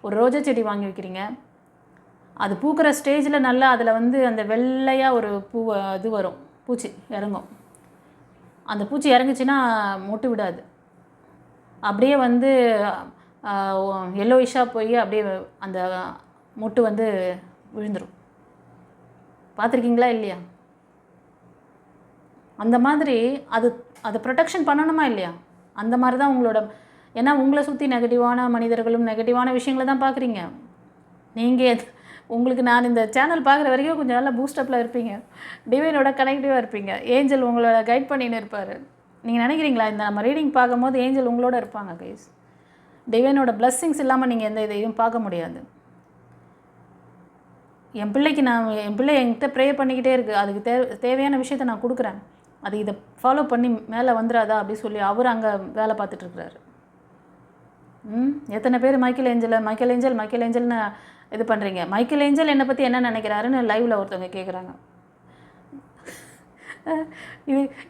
ஒரு ரோஜா செடி வாங்கி வைக்கிறீங்க, அது பூக்கிற ஸ்டேஜில் நல்லா அதில் வந்து அந்த வெள்ளையாக ஒரு இது வரும், பூச்சி இறங்கும். அந்த பூச்சி இறங்குச்சின்னா மொட்டு விடாது, அப்படியே வந்து எல்லோயிஷாக போய் அப்படியே அந்த மொட்டு வந்து விழுந்துடும். பார்த்துருக்கீங்களா இல்லையா? அந்த மாதிரி அதை ப்ரொடெக்ஷன் பண்ணணுமா இல்லையா? அந்த மாதிரி தான் உங்களோட, ஏன்னா உங்களை சுற்றி நெகட்டிவான மனிதர்களும் நெகட்டிவான விஷயங்களை தான் பார்க்குறீங்க. நீங்கள் உங்களுக்கு நான் இந்த சேனல் பார்க்குற வரைக்கும் கொஞ்சம் நல்லா பூஸ்டப்பில் இருப்பீங்க, டிவைனோட கனெக்டிவாக இருப்பீங்க, ஏஞ்சல் உங்களோட கைட் பண்ணின்னு இருப்பார். நீங்கள் நினைக்கிறீங்களா இந்த நம்ம ரீடிங் பார்க்கும்போது ஏஞ்சல் உங்களோட இருப்பாங்க கைஸ்? டிவைனோட பிளஸ்ஸிங்ஸ் இல்லாமல் நீங்கள் எந்த இதையும் பார்க்க முடியாது. என் பிள்ளை என்கிட்ட ப்ரே பண்ணிக்கிட்டே இருக்குது, அதுக்கு தேவையான விஷயத்தை நான் கொடுக்குறேன், அது இதை ஃபாலோ பண்ணி மேலே வந்துடாதா அப்படி சொல்லி அவர் அங்கே வேலை பார்த்துட்ருக்குறாரு. எத்தனை பேர் மைக்கேல் ஏஞ்சல்னு இது பண்ணுறீங்க? மைக்கேல் ஏஞ்சல் என்னை பற்றி என்ன நினைக்கிறாருன்னு லைவில் ஒருத்தவங்க கேட்குறாங்க.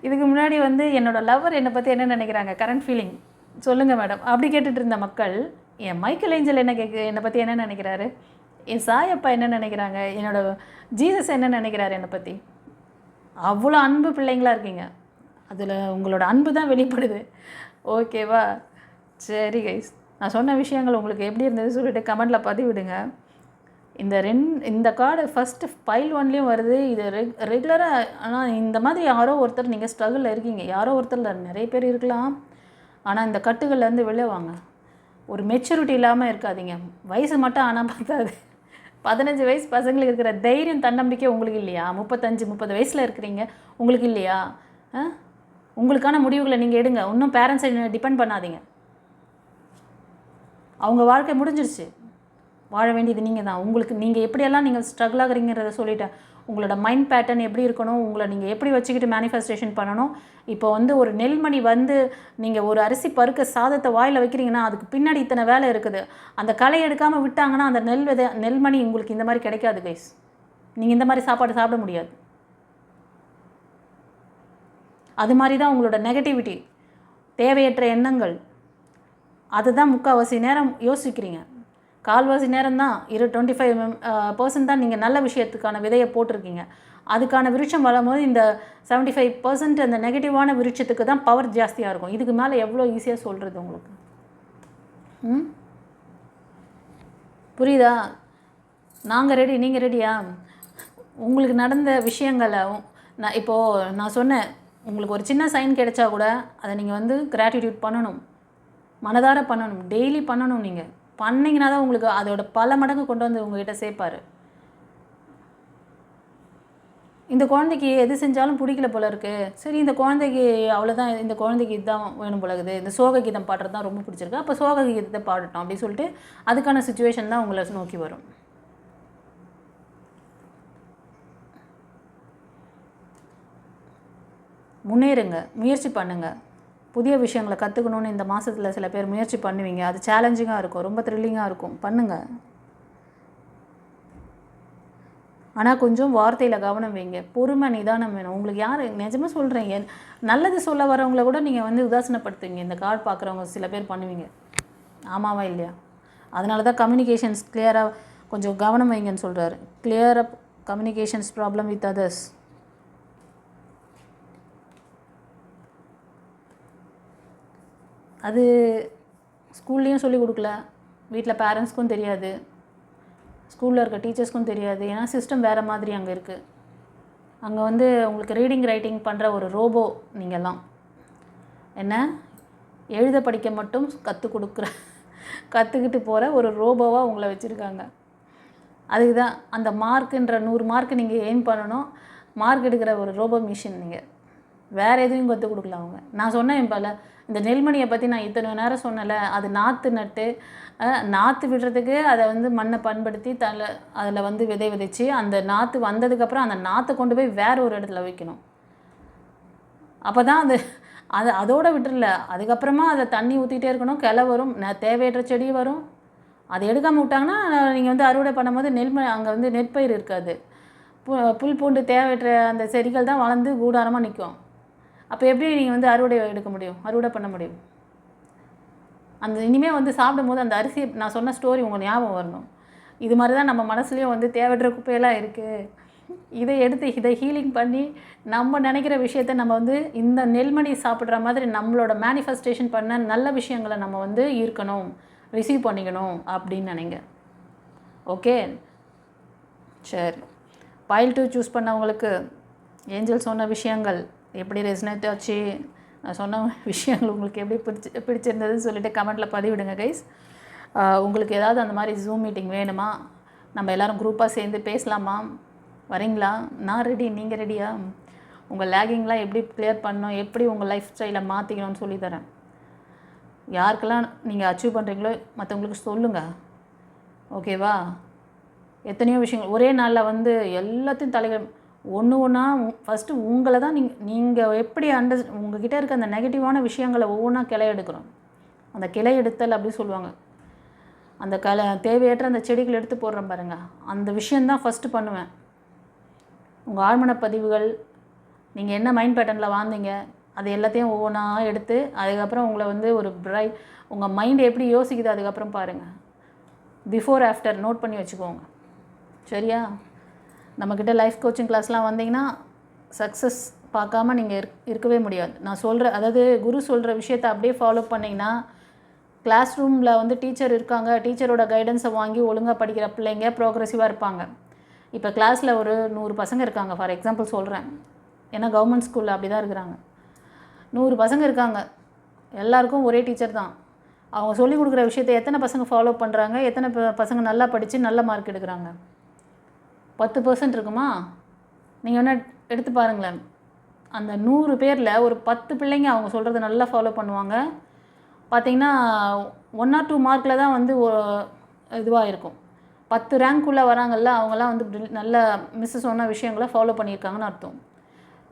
இதுக்கு முன்னாடி வந்து என்னோடய லவ்வர் என்னை பற்றி என்ன நினைக்கிறாங்க, கரண்ட் ஃபீலிங் சொல்லுங்கள் மேடம் அப்படி கேட்டுட்டு இருந்த மக்கள், என் மைக்கேல் ஏஞ்சல் என்னை பற்றி என்ன நினைக்கிறாரு, என் சாயப்பா என்ன நினைக்கிறாங்க, என்னோடய ஜீசஸ் என்ன நினைக்கிறாரு என்னை பற்றி. அவ்வளோ அன்பு பிள்ளைங்களாக இருக்கீங்க, அதில் உங்களோட அன்பு தான் வெளிப்படுது. ஓகேவா? சரி கைஸ், நான் சொன்ன விஷயங்கள் உங்களுக்கு எப்படி இருந்தது சொல்லிவிட்டு கமெண்டில் பதிவிடுங்க. இந்த கார்டு ஃபஸ்ட்டு பைல் 1லேயும் வருது. இது ரெகுலராக. ஆனால் இந்த மாதிரி யாரோ ஒருத்தர் நீங்கள் ஸ்ட்ரகிளில் இருக்கீங்க. யாரோ ஒருத்தர் நிறைய பேர் இருக்கலாம். ஆனால் இந்த கட்டுகள்லேருந்து வெளில வாங்க. ஒரு மெச்சூரிட்டி இல்லாமல் இருக்காதீங்க. வயசு மட்டும் ஆனால் பார்த்தாது. 15 வயசு பசங்களுக்கு இருக்கிற தைரியம் தன்னம்பிக்கை உங்களுக்கு இல்லையா? 35-30 வயசில் இருக்கிறீங்க, உங்களுக்கு இல்லையா? உங்களுக்கான முடிவுகளை நீங்கள் எடுங்க. இன்னும் பேரண்ட்ஸை டிபெண்ட் பண்ணாதீங்க. அவங்க வாழ்க்கை முடிஞ்சிருச்சு. வாழ வேண்டியது நீங்கள் தான். உங்களுக்கு நீங்கள் எப்படியெல்லாம் நீங்கள் ஸ்ட்ரகிள் ஆகுறீங்கிறத சொல்லிட்டேன். உங்களோட மைண்ட் பேட்டர்ன் எப்படி இருக்கணும், உங்களை நீங்கள் எப்படி வச்சுக்கிட்டு மேனிஃபெஸ்டேஷன் பண்ணணும். இப்போ ஒரு நெல்மணி நீங்கள் ஒரு அரிசி பருக்க சாதத்தை வாயில் வைக்கிறீங்கன்னா அதுக்கு பின்னாடி இத்தனை வேலை இருக்குது. அந்த களை எடுக்காமல் விட்டாங்கன்னா அந்த நெல்மணி உங்களுக்கு இந்த மாதிரி கிடைக்காது கைஸ். நீங்கள் இந்த மாதிரி சாப்பாடு சாப்பிட முடியாது. அது மாதிரி தான் உங்களோட நெகட்டிவிட்டி, தேவையற்ற எண்ணங்கள், அதுதான் முக்கால்வாசி நேரம் யோசிக்கிறீங்க. கால்வாசி நேரம் தான் 25% தான் நீங்கள் நல்ல விஷயத்துக்கான விதையை போட்டிருக்கீங்க. அதுக்கான விருட்சம் வரும்போது இந்த 75% அந்த நெகட்டிவான விருட்சத்துக்கு தான் பவர் ஜாஸ்தியாக இருக்கும். இதுக்கு மேலே எவ்வளோ ஈஸியாக சொல்கிறது உங்களுக்கு? புரியுதா? நாங்கள் ரெடி, நீங்கள் ரெடியா? உங்களுக்கு நடந்த விஷயங்களை நான் சொன்னேன், உங்களுக்கு ஒரு சின்ன சைன் கிடைச்சா கூட அதை நீங்கள் கிராட்டிடியூட் பண்ணணும், மனதார பண்ணணும், டெய்லி பண்ணணும். நீங்கள் பண்ணிங்கன்னா தான் உங்களுக்கு அதோட பல மடங்கு கொண்டு வந்து உங்கள்கிட்ட சேர்ப்பார். இந்த குழந்தைக்கு எது செஞ்சாலும் பிடிக்கல போல இருக்குது. சரி, இந்த குழந்தைக்கு அவ்வளோதான், இந்த குழந்தைக்கு இதுதான் வேணும் போல இருக்குது, இந்த சோக கீதம் பாடுறது தான் ரொம்ப பிடிச்சிருக்கு, அப்போ சோக கீதத்தை பாடட்டும் அப்படின்னு சொல்லிட்டு அதுக்கான சுச்சுவேஷன் தான் உங்களை நோக்கி வரும். முன்னேறுங்க, முயற்சி பண்ணுங்கள். புதிய விஷயங்களை கற்றுக்கணுன்னு இந்த மாதத்தில் சில பேர் முயற்சி பண்ணுவீங்க. அது சேலஞ்சிங்காக இருக்கும், ரொம்ப த்ரில்லிங்காக இருக்கும். பண்ணுங்கள். ஆனால் கொஞ்சம் வார்த்தையில் கவனம் வைங்க, பொறுமை நிதானம் வேணும். உங்களுக்கு யார் நிஜமாக சொல்கிறீங்க, நல்லது சொல்ல வரவங்கள கூட நீங்கள் உதாசீனப்படுத்துவீங்க. இந்த கார்டு பார்க்குறவங்க சில பேர் பண்ணுவீங்க. ஆமாவா இல்லையா? அதனால தான் கம்யூனிகேஷன்ஸ் கிளியராக கொஞ்சம் கவனம் வைங்கன்னு சொல்கிறாரு. Clear up communications problem with others. அது ஸ்கூல்லேயும் சொல்லிக் கொடுக்கல, வீட்டில் பேரண்ட்ஸ்க்கும் தெரியாது, ஸ்கூலில் இருக்க டீச்சர்ஸ்க்கும் தெரியாது. ஏன்னா சிஸ்டம் வேறு மாதிரி அங்கே இருக்குது. அங்கே உங்களுக்கு ரீடிங் ரைட்டிங் பண்ணுற ஒரு ரோபோ. நீங்கள்லாம் என்ன எழுத படிக்க மட்டும் கற்றுக்கிட்டு போகிற ஒரு ரோபோவாக உங்களை வச்சுருக்காங்க. அதுக்கு தான் அந்த மார்க்குன்ற 100 மார்க்கு நீங்கள் எய்ம் பண்ணணும். மார்க் எடுக்கிற ஒரு ரோபோ மிஷின். நீங்கள் வேறு எதுவும் கற்றுக் கொடுக்கல அவங்க. நான் சொன்னேன் போல், இந்த நெல்மணியை பற்றி நான் இத்தனை நேரம் சொன்னலை, அது நாற்று நட்டு நாற்று விடுறதுக்கு அதை மண்ணை பண்படுத்தி அதில் விதை விதைச்சி அந்த நாற்று வந்ததுக்கப்புறம் அந்த நாற்றை கொண்டு போய் வேறு ஒரு இடத்துல வைக்கணும். அப்போ தான் அதோடு விட்டுறல, அதுக்கப்புறமா அதை தண்ணி ஊற்றிட்டே இருக்கணும். கிளை வரும், தேவையற்ற செடி வரும். அதை எடுக்காமல் விட்டாங்கன்னா நீங்கள் அறுவடை பண்ணும்போது அங்கே நெற்பயிர் இருக்காது. புல் பூண்டு தேவையற்ற அந்த செடிகள் தான் வளர்ந்து கூடாரமாக நிற்கும். அப்போ எப்படி நீங்கள் அறுவடை பண்ண முடியும்? அந்த இனிமேல் சாப்பிடும் போது அந்த அரிசி, நான் சொன்ன ஸ்டோரி உங்கள் ஞாபகம் வரணும். இது மாதிரி தான் நம்ம மனசுலேயும் தேவையற்ற குப்பையெல்லாம் இருக்குது. இதை ஹீலிங் பண்ணி நம்ம நினைக்கிற விஷயத்தை நம்ம இந்த நெல்மணி சாப்பிட்ற மாதிரி நம்மளோட மேனிஃபெஸ்டேஷன் பண்ண நல்ல விஷயங்களை நம்ம ஈர்க்கணும், ரிசீவ் பண்ணிக்கணும் அப்படின்னு நினைங்க. ஓகே, சரி. பைல் 2 சூஸ் பண்ணவங்களுக்கு ஏஞ்சல் சொன்ன விஷயங்கள் எப்படி ரெசனேட் ஆச்சு, நான் சொன்ன விஷயங்கள் உங்களுக்கு எப்படி பிடிச்சிருந்ததுன்னு சொல்லிட்டு கமெண்ட்டில் பதிவிடுங்க கைஸ். உங்களுக்கு ஏதாவது அந்த மாதிரி ஜூம் மீட்டிங் வேணுமா, நம்ம எல்லோரும் குரூப்பாக சேர்ந்து பேசலாமா, வரீங்களா? நான் ரெடி, நீங்கள் ரெடியா? உங்கள் லேகிங்லாம் எப்படி கிளியர் பண்ணணும், எப்படி உங்கள் லைஃப் ஸ்டைலை மாற்றிக்கணும்னு சொல்லித்தரேன். யாருக்கெல்லாம் நீங்கள் அச்சீவ் பண்ணுறீங்களோ மற்றவங்களுக்கு சொல்லுங்கள், ஓகேவா? எத்தனையோ விஷயங்கள் ஒரே நாளில் எல்லாத்தையும் தலைகள் ஒன்று ஒன்றா ஃபஸ்ட்டு உங்களை தான் நீங்கள் எப்படி உங்கள்கிட்ட இருக்க அந்த நெகட்டிவான விஷயங்களை ஒவ்வொன்றா கிளை எடுக்கிறோம். அந்த கிளை எடுத்தல் அப்படி சொல்லுவாங்க. அந்த தேவையற்ற அந்த செடிகள் எடுத்து போடுறேன் பாருங்கள், அந்த விஷயந்தான் ஃபஸ்ட்டு பண்ணுவேன். உங்கள் ஆழ்மன பதிவுகள், நீங்கள் என்ன மைண்ட் பேட்டர்னில் வாழ்ந்தீங்க, அது எல்லாத்தையும் ஒவ்வொன்றா எடுத்து அதுக்கப்புறம் உங்களை ஒரு உங்கள் மைண்ட் எப்படி யோசிக்குது அதுக்கப்புறம் பாருங்கள். பிஃபோர் ஆஃப்டர் நோட் பண்ணி வச்சுக்கோங்க, சரியா? நம்மக்கிட்ட லைஃப் கோச்சிங் கிளாஸ்லாம் வந்தீங்கன்னா சக்ஸஸ் பார்க்காம நீங்கள் இருக்கவே முடியாது. நான் சொல்கிற, அதாவது குரு சொல்கிற விஷயத்தை அப்படியே ஃபாலோ பண்ணிங்கன்னா கிளாஸ் ரூமில் வந்து டீச்சர் இருக்காங்க, டீச்சரோட கைடன்ஸை வாங்கி ஒழுங்காக படிக்கிற பிள்ளைங்க ப்ரோக்ரெசிவாக இருப்பாங்க. இப்போ கிளாஸில் ஒரு 100 பசங்க இருக்காங்க, ஃபார் எக்ஸாம்பிள் சொல்கிறேன், ஏன்னா கவர்மெண்ட் ஸ்கூலில் அப்படி தான் இருக்கிறாங்க. 100 பசங்க இருக்காங்க, எல்லாருக்கும் ஒரே டீச்சர் தான். அவங்க சொல்லிக் கொடுக்குற விஷயத்தை எத்தனை பசங்க ஃபாலோ பண்ணுறாங்க, எத்தனை பசங்க நல்லா படித்து நல்ல மார்க் எடுக்கிறாங்க? 10% இருக்குமா? நீங்கள் வேணால் எடுத்து பாருங்களேன். அந்த 100 பேரில் ஒரு 10 பிள்ளைங்க அவங்க சொல்கிறத நல்லா ஃபாலோ பண்ணுவாங்க. பார்த்திங்கன்னா 1 or 2 மார்க்கில் தான் வந்து இதுவாக இருக்கும். 10 ரேங்க்குள்ளே வராங்கல்ல, அவங்களாம் வந்து நல்ல மிஸ் சொன்ன விஷயங்களை ஃபாலோ பண்ணியிருக்காங்கன்னு அர்த்தம்.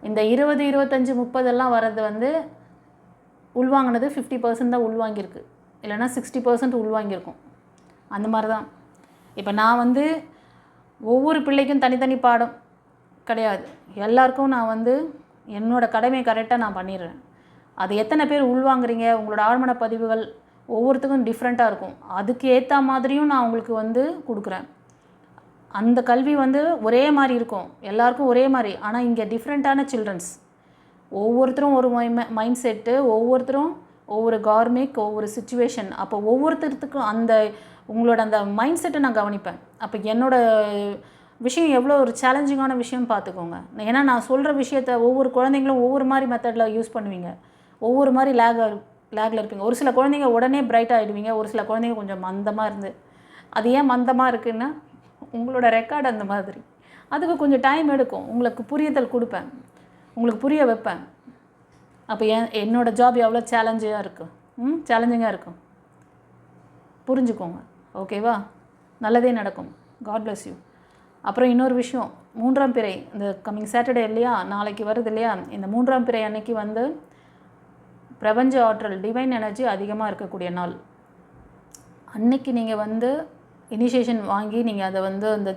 இந்த 20, 25, 30 வர்றது வந்து உள்வாங்கினது 50% தான் உள்வாங்கியிருக்கு, இல்லைனா 60% உள்வாங்கியிருக்கும். அந்த மாதிரி தான். இப்போ நான் வந்து ஒவ்வொரு பிள்ளைக்கும் தனித்தனி பாடம் கிடையாது, எல்லாருக்கும் நான் வந்து என்னோடய கடமையை கரெக்டாக நான் பண்ணிடுறேன். அது எத்தனை பேர் உள்வாங்குறீங்க, உங்களோட ஆழ்மன பதிவுகள் ஒவ்வொருத்துக்கும் டிஃப்ரெண்ட்டாக இருக்கும். அதுக்கு ஏற்ற மாதிரியும் நான் உங்களுக்கு வந்து கொடுக்குறேன். அந்த கல்வி வந்து ஒரே மாதிரி இருக்கும், எல்லாருக்கும் ஒரே மாதிரி. ஆனால் இங்கே டிஃப்ரெண்ட்டான சில்ட்ரன்ஸ், ஒவ்வொருத்தரும் ஒரு மைண்ட் செட்டு, ஒவ்வொருத்தரும் ஒவ்வொரு கார்மிக், ஒவ்வொரு சுச்சுவேஷன். அப்போ ஒவ்வொருத்தருக்கும் அந்த உங்களோட அந்த மைண்ட் செட்டை நான் கவனிப்பேன். அப்போ என்னோடய விஷயம் எவ்வளோ ஒரு சேலஞ்சிங்கான விஷயம் பார்த்துக்கோங்க. ஏன்னா நான் சொல்கிற விஷயத்த ஒவ்வொரு குழந்தைங்களும் ஒவ்வொரு மாதிரி மெத்தடில் யூஸ் பண்ணுவீங்க, ஒவ்வொரு மாதிரி லேகில் இருப்பீங்க. ஒரு சில குழந்தைங்க உடனே பிரைட் ஆகிடுவீங்க, ஒரு சில குழந்தைங்க கொஞ்சம் மந்தமாக இருந்து. அது ஏன் மந்தமாக இருக்குன்னா உங்களோட ரெக்கார்டு அந்த மாதிரி. அதுக்கு கொஞ்சம் டைம் எடுக்கும், உங்களுக்கு புரிதல் கொடுப்பேன், உங்களுக்கு புரிய வைப்பேன். அப்போ என்னோடய ஜாப் எவ்வளோ சேலஞ்சிங்காக இருக்கும் புரிஞ்சுக்கோங்க. ஓகேவா? நல்லதே நடக்கும். God bless you. அப்புறம் இன்னொரு விஷயம், 3ஆம் பிறை இந்த கம்மிங் சாட்டர்டே இல்லையா, நாளைக்கு வருது இல்லையா, இந்த 3ஆம் பிறை அன்னைக்கு வந்து பிரபஞ்ச ஆற்றல், டிவைன் எனர்ஜி அதிகமாக இருக்கக்கூடிய நாள். அன்னைக்கு நீங்கள் வந்து இனிஷியேஷன் வாங்கி நீங்கள் அதை வந்து அந்த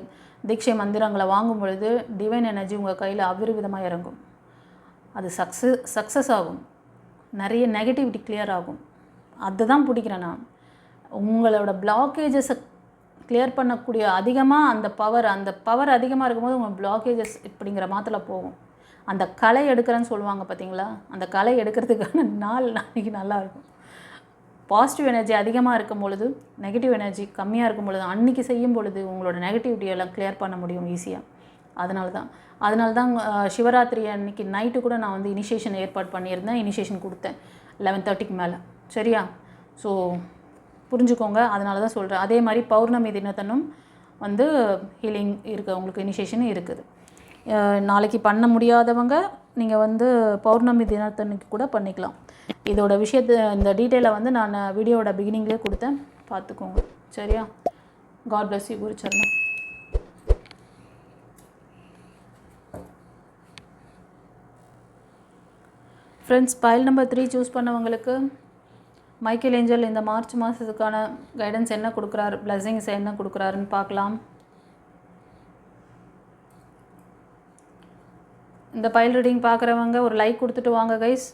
தீட்சை மந்திரங்களை வாங்கும் பொழுது டிவைன் எனர்ஜி உங்கள் கையில் அபரிவிதமாக இறங்கும். அது சக்ஸஸ் ஆகும், நிறைய நெகட்டிவிட்டி கிளியர் ஆகும். அதுதான் பிடிக்கிறேன் நான். உங்களோட பிளாக்கேஜஸை கிளியர் பண்ணக்கூடிய அதிகமாக அந்த பவர் அதிகமாக இருக்கும்போது உங்கள் பிளாக்கேஜஸ் இப்படிங்கிற மாத்தில் போகும். அந்த களை எடுக்கிறேன்னு சொல்லுவாங்க பார்த்தீங்களா, அந்த களை எடுக்கிறதுக்கான நாள் அன்றைக்கி நல்லாயிருக்கும். பாசிட்டிவ் எனர்ஜி அதிகமாக இருக்கும் பொழுது, நெகட்டிவ் எனர்ஜி கம்மியாக இருக்கும் பொழுது, அன்றைக்கி செய்யும் பொழுது உங்களோட நெகட்டிவிட்டியெல்லாம் கிளியர் பண்ண முடியும் ஈஸியாக. அதனால தான் சிவராத்திரி அன்றைக்கி நைட்டு கூட நான் வந்து இனிஷியேஷன் ஏற்பாடு பண்ணியிருந்தேன், இனிஷியேஷன் கொடுத்தேன் 11:30க்கு மேலே. சரியா? ஸோ புரிஞ்சுக்கோங்க, அதனால தான் சொல்கிறேன். அதே மாதிரி பௌர்ணமி தினத்தனும் வந்து ஹீலிங் இருக்குது, உங்களுக்கு இனிஷியேஷனும் இருக்குது. நாளைக்கு பண்ண முடியாதவங்க நீங்கள் வந்து பௌர்ணமி தினத்தன்னைக்கு கூட பண்ணிக்கலாம். இதோட விஷயத்தை, இந்த டீட்டெயிலை வந்து நான் வீடியோவோட பிகினிங்லேயே கொடுத்தேன், பார்த்துக்கோங்க. சரியா? God bless you. குருச்சரணம். ஃப்ரெண்ட்ஸ், பைல் நம்பர் 3 சூஸ் பண்ணவங்களுக்கு மைக்கேல் ஏஞ்சல் இந்த மார்ச் மாதத்துக்கான கைடன்ஸ் என்ன கொடுக்குறாரு, பிளஸிங்ஸ் என்ன கொடுக்குறாருன்னு பார்க்கலாம். இந்த பைல் ரீடிங் பார்க்குறவங்க ஒரு லைக் கொடுத்துட்டு வாங்க கைஸ்.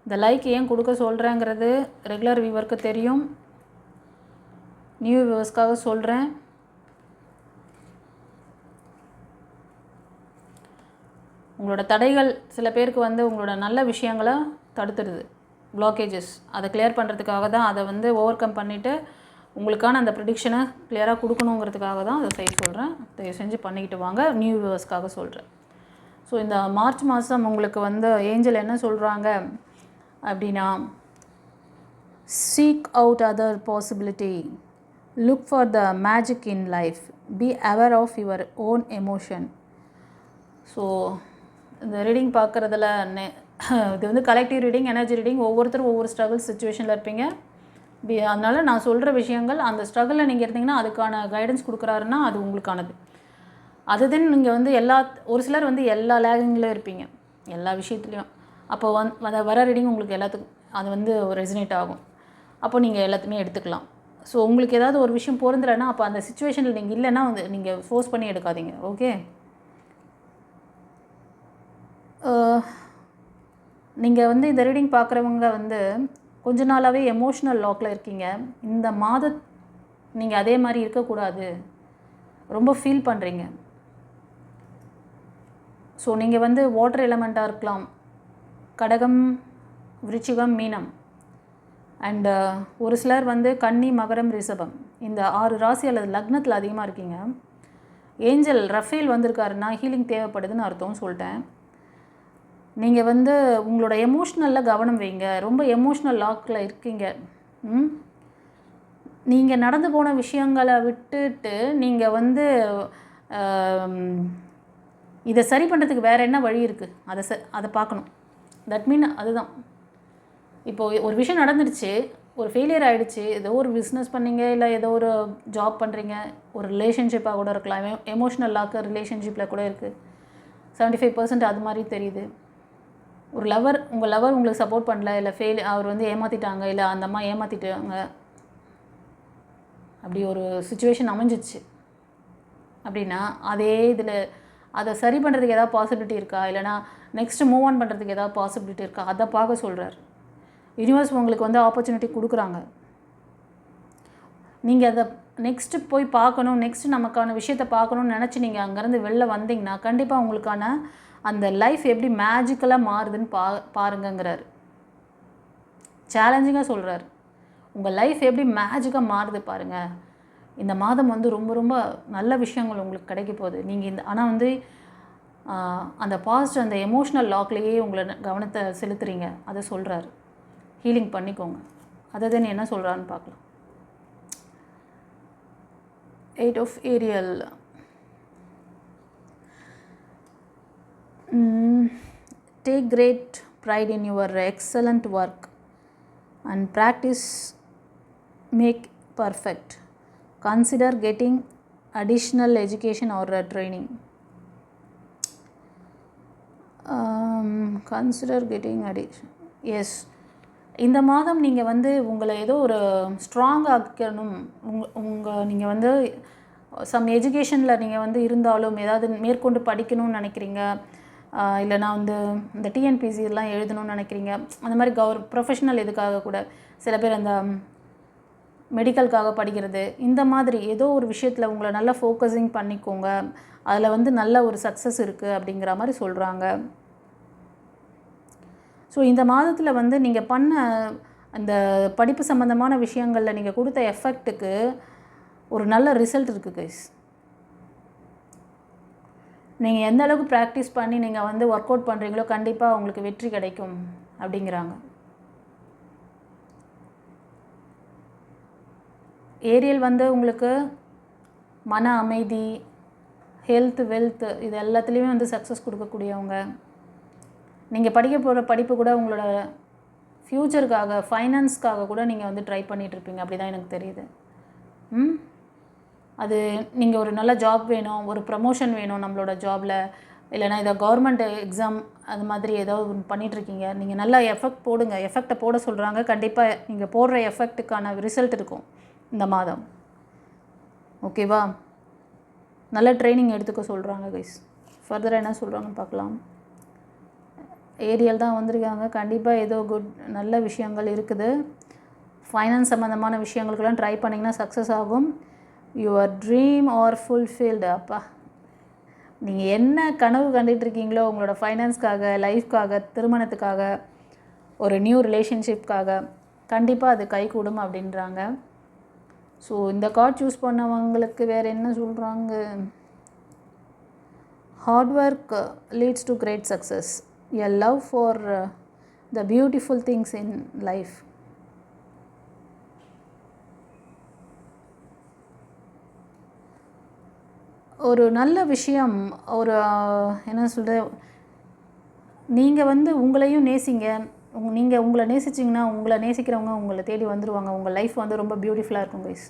இந்த லைக் ஏன் கொடுக்க சொல்கிறேங்கிறது ரெகுலர் வியூவருக்கு தெரியும், நியூ வியூவர்ஸ்க்காக சொல்கிறேன். உங்களோட தடைகள் சில பேருக்கு வந்து உங்களோட நல்ல விஷயங்களை தடுத்துடுது, பிளாக்கேஜஸ். அதை கிளியர் பண்ணுறதுக்காக தான், அதை வந்து ஓவர் கம் பண்ணிவிட்டு உங்களுக்கான அந்த ப்ரிடிக்ஷனை கிளியராக கொடுக்கணுங்கிறதுக்காக தான் அதை செய்ய சொல்கிறேன். தயவு செஞ்சு பண்ணிக்கிட்டு வாங்க, நியூ வியூவர்ஸ்க்காக சொல்கிறேன். ஸோ இந்த மார்ச் மாதம் உங்களுக்கு வந்து ஏஞ்சல் என்ன சொல்கிறாங்க அப்படின்னா, seek out other possibility, look for the magic in life, be aware of your own emotion. So இந்த ரீடிங் பார்க்குறதுல இது வந்து கலெக்டிவ் ரீடிங், எனர்ஜி ரீடிங். ஒவ்வொருத்தரும் ஒவ்வொரு ஸ்ட்ரகிள் சுச்சுவேஷனில் இருப்பீங்க. அதனால் நான் சொல்கிற விஷயங்கள் அந்த ஸ்ட்ரகிளில் நீங்கள் இருந்தீங்கன்னா அதுக்கான கைடன்ஸ் கொடுக்குறாருன்னா அது உங்களுக்கானது. அதுதான் நீங்கள் வந்து ஒரு சிலர் வந்து எல்லா லேகிங்லேயும் இருப்பீங்க, எல்லா விஷயத்துலையும். அப்போ வர ரீடிங் உங்களுக்கு எல்லாத்துக்கும் அது வந்து ரெசினேட் ஆகும். அப்போ நீங்கள் எல்லாத்தையுமே எடுத்துக்கலாம். ஸோ உங்களுக்கு ஏதாவது ஒரு விஷயம் பொருந்தலைன்னா அப்போ அந்த சுச்சுவேஷனில் நீங்கள் இல்லைன்னா வந்து நீங்கள் ஃபோர்ஸ் பண்ணி எடுக்காதீங்க. ஓகே? நீங்கள் வந்து இந்த ரீடிங் பார்க்குறவங்க வந்து கொஞ்ச நாளாகவே எமோஷ்னல் லாக்கில் இருக்கீங்க. இந்த மாதம் நீங்கள் அதே மாதிரி இருக்கக்கூடாது, ரொம்ப ஃபீல் பண்ணுறீங்க. ஸோ நீங்கள் வந்து வாட்டர் எலமெண்ட்டாக இருக்கலாம், கடகம், விருச்சிகம், மீனம். அண்டு ஒரு சிலர் வந்து கன்னி, மகரம், ரிஷபம் இந்த 6 ராசி அல்லது லக்னத்தில் அதிகமாக இருக்கீங்க. ஏஞ்சல் ரஃபேல் வந்திருக்காருன்னா ஹீலிங் தேவைப்படுதுன்னு அர்த்தம் சொல்லிட்டேன். நீங்கள் வந்து உங்களோட எமோஷ்னலில் கவனம் வைங்க. ரொம்ப எமோஷ்னல் லாக்கில் இருக்கீங்க. நீங்கள் நடந்து போன விஷயங்களை விட்டுட்டு நீங்கள் வந்து இதை சரி பண்ணுறதுக்கு வேறு என்ன வழி இருக்குது அதை பார்க்கணும். தட் மீன் அதுதான். இப்போது ஒரு விஷயம் நடந்துடுச்சு, ஒரு ஃபெயிலியர் ஆகிடுச்சு, ஏதோ ஒரு பிஸ்னஸ் பண்ணிங்க, இல்லை ஏதோ ஒரு ஜாப் பண்ணுறீங்க, ஒரு ரிலேஷன்ஷிப்பாக கூட இருக்கலாம், எமோஷ்னல் லாக்கு ரிலேஷன்ஷிப்பில் கூட இருக்குது. 75% அது மாதிரி தெரியுது. ஒரு உங்கள் லவர் உங்களுக்கு சப்போர்ட் பண்ணல, இல்லை அவர் வந்து ஏமாற்றிட்டாங்க, இல்லை அந்த அம்மா ஏமாற்றிட்டாங்க, அப்படி ஒரு சுச்சுவேஷன் அமைஞ்சிச்சு அப்படின்னா அதே இதில் அதை சரி பண்ணுறதுக்கு ஏதாவது பாசிபிலிட்டி இருக்கா, இல்லைனா நெக்ஸ்ட்டு மூவ் ஆன் பண்ணுறதுக்கு ஏதாவது பாசிபிலிட்டி இருக்கா, அதை பார்க்க சொல்கிறார். யூனிவர்ஸ் உங்களுக்கு வந்து ஆப்பர்ச்சுனிட்டி கொடுக்குறாங்க. நீங்கள் அதை நெக்ஸ்ட்டு போய் பார்க்கணும், நெக்ஸ்ட்டு நமக்கான விஷயத்தை பார்க்கணுன்னு நினச்சி நீங்கள் அங்கேருந்து வெளில வந்தீங்கன்னா கண்டிப்பாக உங்களுக்கான அந்த லைஃப் எப்படி மேஜிக்கலாக மாறுதுன்னு பாருங்கங்கிறார். சேலஞ்சிங்காக சொல்கிறார். உங்கள் லைஃப் எப்படி மேஜிக்காக மாறுது பாருங்கள். இந்த மாதம் வந்து ரொம்ப ரொம்ப நல்ல விஷயங்கள் உங்களுக்கு கிடைக்க போகுது. நீங்கள் ஆனால் வந்து அந்த பாஸ்ட் அந்த எமோஷ்னல் லாக்லேயே உங்களை கவனத்தை செலுத்துறீங்க, அதை சொல்கிறாரு. ஹீலிங் பண்ணிக்கோங்க. அதை தான் என்ன சொல்கிறான்னு பார்க்கலாம். 8 of Ariel. Take great pride in your excellent work and practice make perfect. Consider getting additional education or training. Consider getting addition. Yes. இந்த மாதம் நீங்கள் வந்து உங்களை ஏதோ ஒரு ஸ்ட்ராங் ஆக்கணும். நீங்கள் வந்து சம் எஜுகேஷனில் நீங்கள் வந்து இருந்தாலும் ஏதாவது மேற்கொண்டு படிக்கணும்னு நினைக்கிறீங்க, இல்லைனா வந்து இந்த டிஎன்பிசி எல்லாம் எழுதணும்னு நினைக்கிறீங்க, அந்த மாதிரி ப்ரொஃபஷனல் இதுக்காக கூட சில பேர் அந்த மெடிக்கலுக்காக படிக்கிறது, இந்த மாதிரி ஏதோ ஒரு விஷயத்தில் உங்களை நல்லா ஃபோக்கஸிங் பண்ணிக்கோங்க. அதில் வந்து நல்ல ஒரு சக்ஸஸ் இருக்குது அப்படிங்கிற மாதிரி சொல்கிறாங்க. ஸோ இந்த மாதத்தில் வந்து நீங்கள் பண்ண அந்த படிப்பு சம்மந்தமான விஷயங்களில் நீங்கள் கொடுத்த எஃபெக்ட்டுக்கு ஒரு நல்ல ரிசல்ட் இருக்குது கைஸ். நீங்கள் எந்த அளவுக்கு ப்ராக்டிஸ் பண்ணி நீங்கள் வந்து ஒர்க் அவுட் பண்ணுறீங்களோ கண்டிப்பாக உங்களுக்கு வெற்றி கிடைக்கும் அப்படிங்கிறாங்க. ஏரியல் வந்து உங்களுக்கு மன அமைதி, ஹெல்த், வெல்த் இது எல்லாத்துலேயுமே வந்து சக்ஸஸ் கொடுக்கக்கூடியவங்க. நீங்கள் படிக்க போகிற படிப்பு கூட உங்களோட ஃப்யூச்சருக்காக, ஃபைனான்ஸ்க்காக கூட நீங்கள் வந்து ட்ரை பண்ணிகிட்ருப்பீங்க, அப்படி தான் எனக்கு தெரியுது. அது நீங்கள் ஒரு நல்ல ஜாப் வேணும், ஒரு ப்ரமோஷன் வேணும் நம்மளோட ஜாபில், இல்லைனா இதை கவர்மெண்ட் எக்ஸாம் அது மாதிரி ஏதோ பண்ணிகிட்ருக்கீங்க. நீங்கள் நல்லா எஃபெக்ட் போடுங்க, எஃபெக்டை போட சொல்கிறாங்க. கண்டிப்பாக நீங்கள் போடுற எஃபெக்ட்டுக்கான ரிசல்ட் இருக்கும் இந்த மாதம். ஓகேவா? நல்ல ட்ரைனிங் எடுத்துக்க சொல்கிறாங்க கைஸ். ஃபர்தராக என்ன சொல்கிறாங்கன்னு பார்க்கலாம். ஏரியல் தான் வந்திருக்காங்க. கண்டிப்பாக ஏதோ நல்ல விஷயங்கள் இருக்குது. ஃபைனான்ஸ் சம்மந்தமான விஷயங்களுக்கெல்லாம் ட்ரை பண்ணிங்கன்னா சக்ஸஸ் ஆகும். Your dream are fulfilled. அப்பா, நீங்கள் என்ன கனவு கண்டுகிட்ருக்கீங்களோ உங்களோட ஃபைனான்ஸ்க்காக, லைஃப்காக, திருமணத்துக்காக, ஒரு நியூ ரிலேஷன்ஷிப்காக கண்டிப்பாக அது கைகூடும் அப்படின்றாங்க. ஸோ இந்த கார்ட் சூஸ் பண்ணவங்களுக்கு வேறு என்ன சொல்கிறாங்க? Hard work leads to great success. A love for the beautiful things in life. ஒரு நல்ல விஷயம், ஒரு என்ன சொல்கிறது, நீங்கள் வந்து உங்களையும் நேசிங்க. நீங்கள் உங்களை நேசிச்சிங்கன்னா உங்களை நேசிக்கிறவங்க உங்களை தேடி வந்துடுவாங்க. உங்கள் லைஃப் வந்து ரொம்ப பியூட்டிஃபுல்லாக இருக்கும் கைஸ்.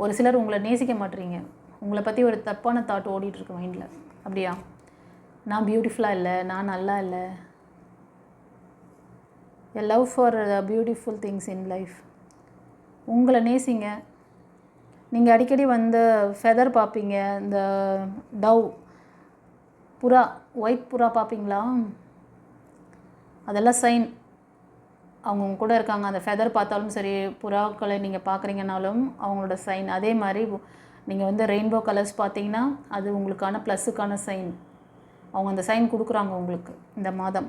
ஒரு சிலர் உங்களை நேசிக்க மாட்டீங்க, உங்களை பற்றி ஒரு தப்பான தாட் ஓடிட்டுருக்கு மைண்டில். அப்படியா? நான் பியூட்டிஃபுல்லாக இல்லை, நான் நல்லா இல்லை. எ love for the beautiful things in life. உங்களை நேசிங்க. நீங்கள் அடிக்கடி வந்து ஃபெதர் பார்ப்பீங்க, இந்த டவ் புறா, ஒயிட் புறா பார்ப்பீங்களா? அதெல்லாம் சைன் அவங்க கூட இருக்காங்க. அந்த ஃபெதர் பார்த்தாலும் சரி, புறாக்களை நீங்கள் பார்க்குறீங்கனாலும் அவங்களோட சைன். அதே மாதிரி நீங்கள் வந்து ரெயின்போ கலர்ஸ் பார்த்தீங்கன்னா அது உங்களுக்கான ப்ளஸ்ஸுக்கான சைன். அவங்க அந்த சைன் கொடுக்குறாங்க உங்களுக்கு இந்த மாதம்.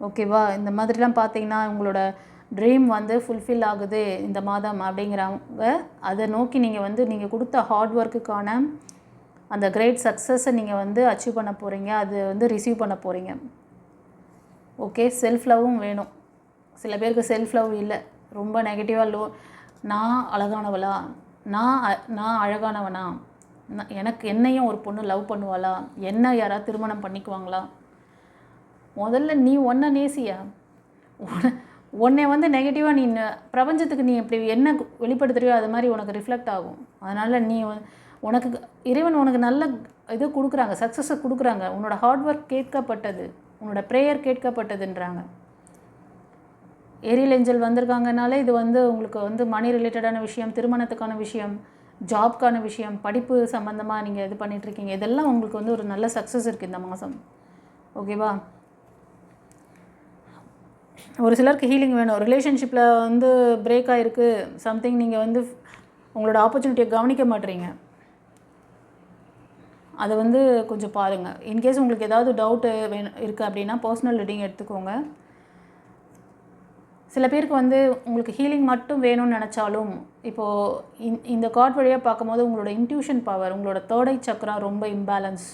ஓகேவா? இந்த மாதிரிலாம் பார்த்தீங்கன்னா உங்களோட ட்ரீம் வந்து ஃபுல்ஃபில் ஆகுது இந்த மாதம் அப்படிங்கிறவங்க அதை நோக்கி நீங்கள் வந்து நீங்கள் கொடுத்த ஹார்ட் ஒர்க்குக்கான அந்த கிரேட் சக்ஸஸை நீங்கள் வந்து அச்சீவ் பண்ண போகிறீங்க, அது வந்து ரிசீவ் பண்ண போகிறீங்க. ஓகே, செல்ஃப் லவ்வும் வேணும். சில பேருக்கு செல்ஃப் லவ் இல்லை, ரொம்ப நெகட்டிவாக நான் அழகானவளா, நான் அழகானவனா, எனக்கு என்னையும் ஒரு பொண்ணு லவ் பண்ணுவாளா, என்ன யாராவது திருமணம் பண்ணிக்குவாங்களா? முதல்ல நீ ஒன்றை நேசியா. உன்னை வந்து நெகட்டிவாக நீ பிரபஞ்சத்துக்கு நீ எப்படி என்ன வெளிப்படுத்துறியோ அது மாதிரி உனக்கு ரிஃப்ளெக்ட் ஆகும். அதனால் நீ உனக்கு இறைவன் உனக்கு நல்ல இது கொடுக்குறாங்க, சக்ஸஸை கொடுக்குறாங்க. உன்னோட ஹார்ட் ஒர்க் கேட்கப்பட்டது, உன்னோட ப்ரேயர் கேட்கப்பட்டதுன்றாங்க. ஏரியல் ஏஞ்சல் வந்திருக்காங்கனாலே இது வந்து உங்களுக்கு வந்து மணி ரிலேட்டடான விஷயம், திருமணத்துக்கான விஷயம், ஜாப்க்கான விஷயம், படிப்பு சம்மந்தமாக நீங்கள் இது பண்ணிகிட்ருக்கீங்க. இதெல்லாம் உங்களுக்கு வந்து ஒரு நல்ல சக்ஸஸ் இருக்குது இந்த மாதம். ஓகேவா? ஒரு சிலருக்கு ஹீலிங் வேணும். ரிலேஷன்ஷிப்பில் வந்து பிரேக் ஆகிருக்கு, சம்திங் நீங்கள் வந்து உங்களோட ஆப்பர்ச்சுனிட்டியை கவனிக்க மாட்டீங்க. அதை வந்து கொஞ்சம் பாருங்கள். இன்கேஸ் உங்களுக்கு ஏதாவது டவுட்டு இருக்குது அப்படின்னா பர்சனல் ரீடிங் எடுத்துக்கோங்க. சில பேருக்கு வந்து உங்களுக்கு ஹீலிங் மட்டும் வேணும்னு நினச்சாலும் இப்போது இந்த கார்ட் வழியாக பார்க்கும்போது உங்களோட இன்ட்யூஷன் பவர், உங்களோட தேர்ட் ஐ சக்ரா ரொம்ப இம்பேலன்ஸ்,